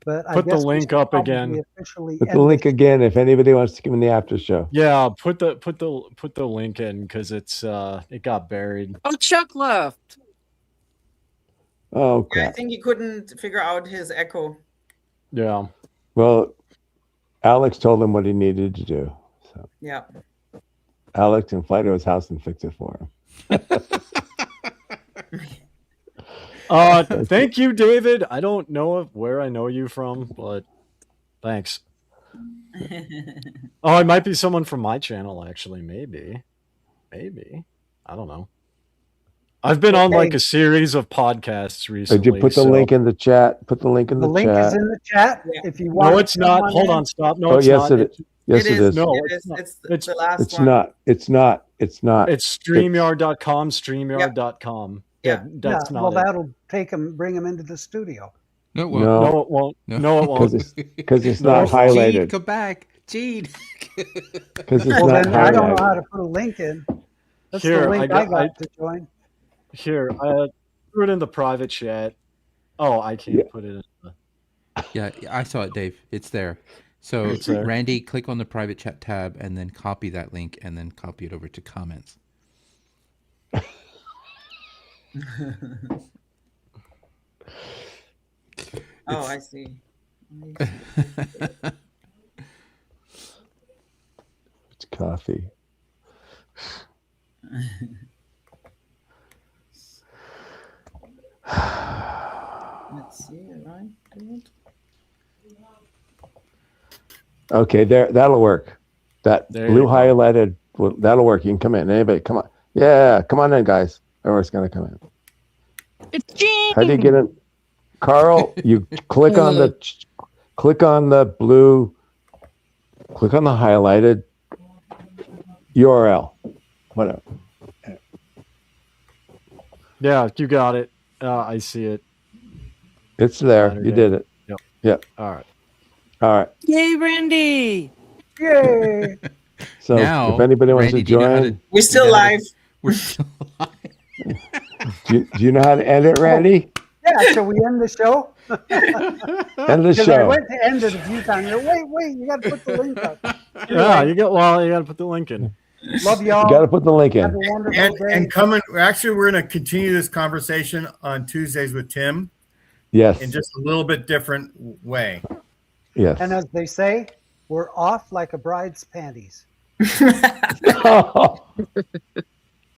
But I Put the guess we link should up probably again. officially Put the end link again if anybody wants to come in the after show. Yeah, put the link in because it got buried. Oh, Chuck left. Oh, Yeah, I crap. think he couldn't figure out his echo. Yeah. Well, Alex told him what he needed to do. So Yeah. Alex can fly to his house and fix it for him. Thank you, David. I don't know where I know you from, but thanks. Oh, it might be someone from my channel, actually. Maybe. I don't know. I've been on like a series of podcasts recently. Did you put the link in the chat? Put the link in the chat. The link is in the chat. If you want. No, it's not. Hold on, stop. No, it's yes, not. Yes, it is. No, it's the last It's one. not. It's not. It's StreamYard.com, StreamYard.com. Yeah. That's not well, it. that'll bring him into the studio. No, it No. won't. No, it won't. No, it won't. Because it's No. not highlighted. Gene, come back. Gene. Because it's Well, not then I don't know highlighted. how to put a link in. That's Here, the link I I got- got to join. Here, I threw it in the private chat. Oh, I can't put it in the... Yeah, I saw it, Dave. It's there. So, It's there. Randy, click on the private chat tab and then copy that link and then copy it over to comments. Oh, I see. It's coffee. Let's see, right? Okay, there. That'll work. That There blue you go. highlighted. Well, that'll work. You can come in. Anybody, come on. Yeah, come on in, guys. Everyone's gonna come in. It's Gene. How do you get in? Carl, you click on the blue, click on the highlighted URL. Whatever. Yeah, you got it. I see it. It's there. You Saturday. did it. Yep. Yep. All right. All right. Yay, Randy. Yay. So Now, if anybody wants Randy, to do you know how join, to- We're still live. We're still live. do you know how to end it, Randy? Yeah, shall we end the show? End the Because I show. went to end it a few times. Wait, you got to put the link up. Yeah, you got to put the link in. Love y'all. You got to put the link Have in. a wonderful And day. coming, actually, we're going to continue this conversation on Tuesdays with Tim Yes. in just a little bit different way. Yes. And as they say, we're off like a bride's panties.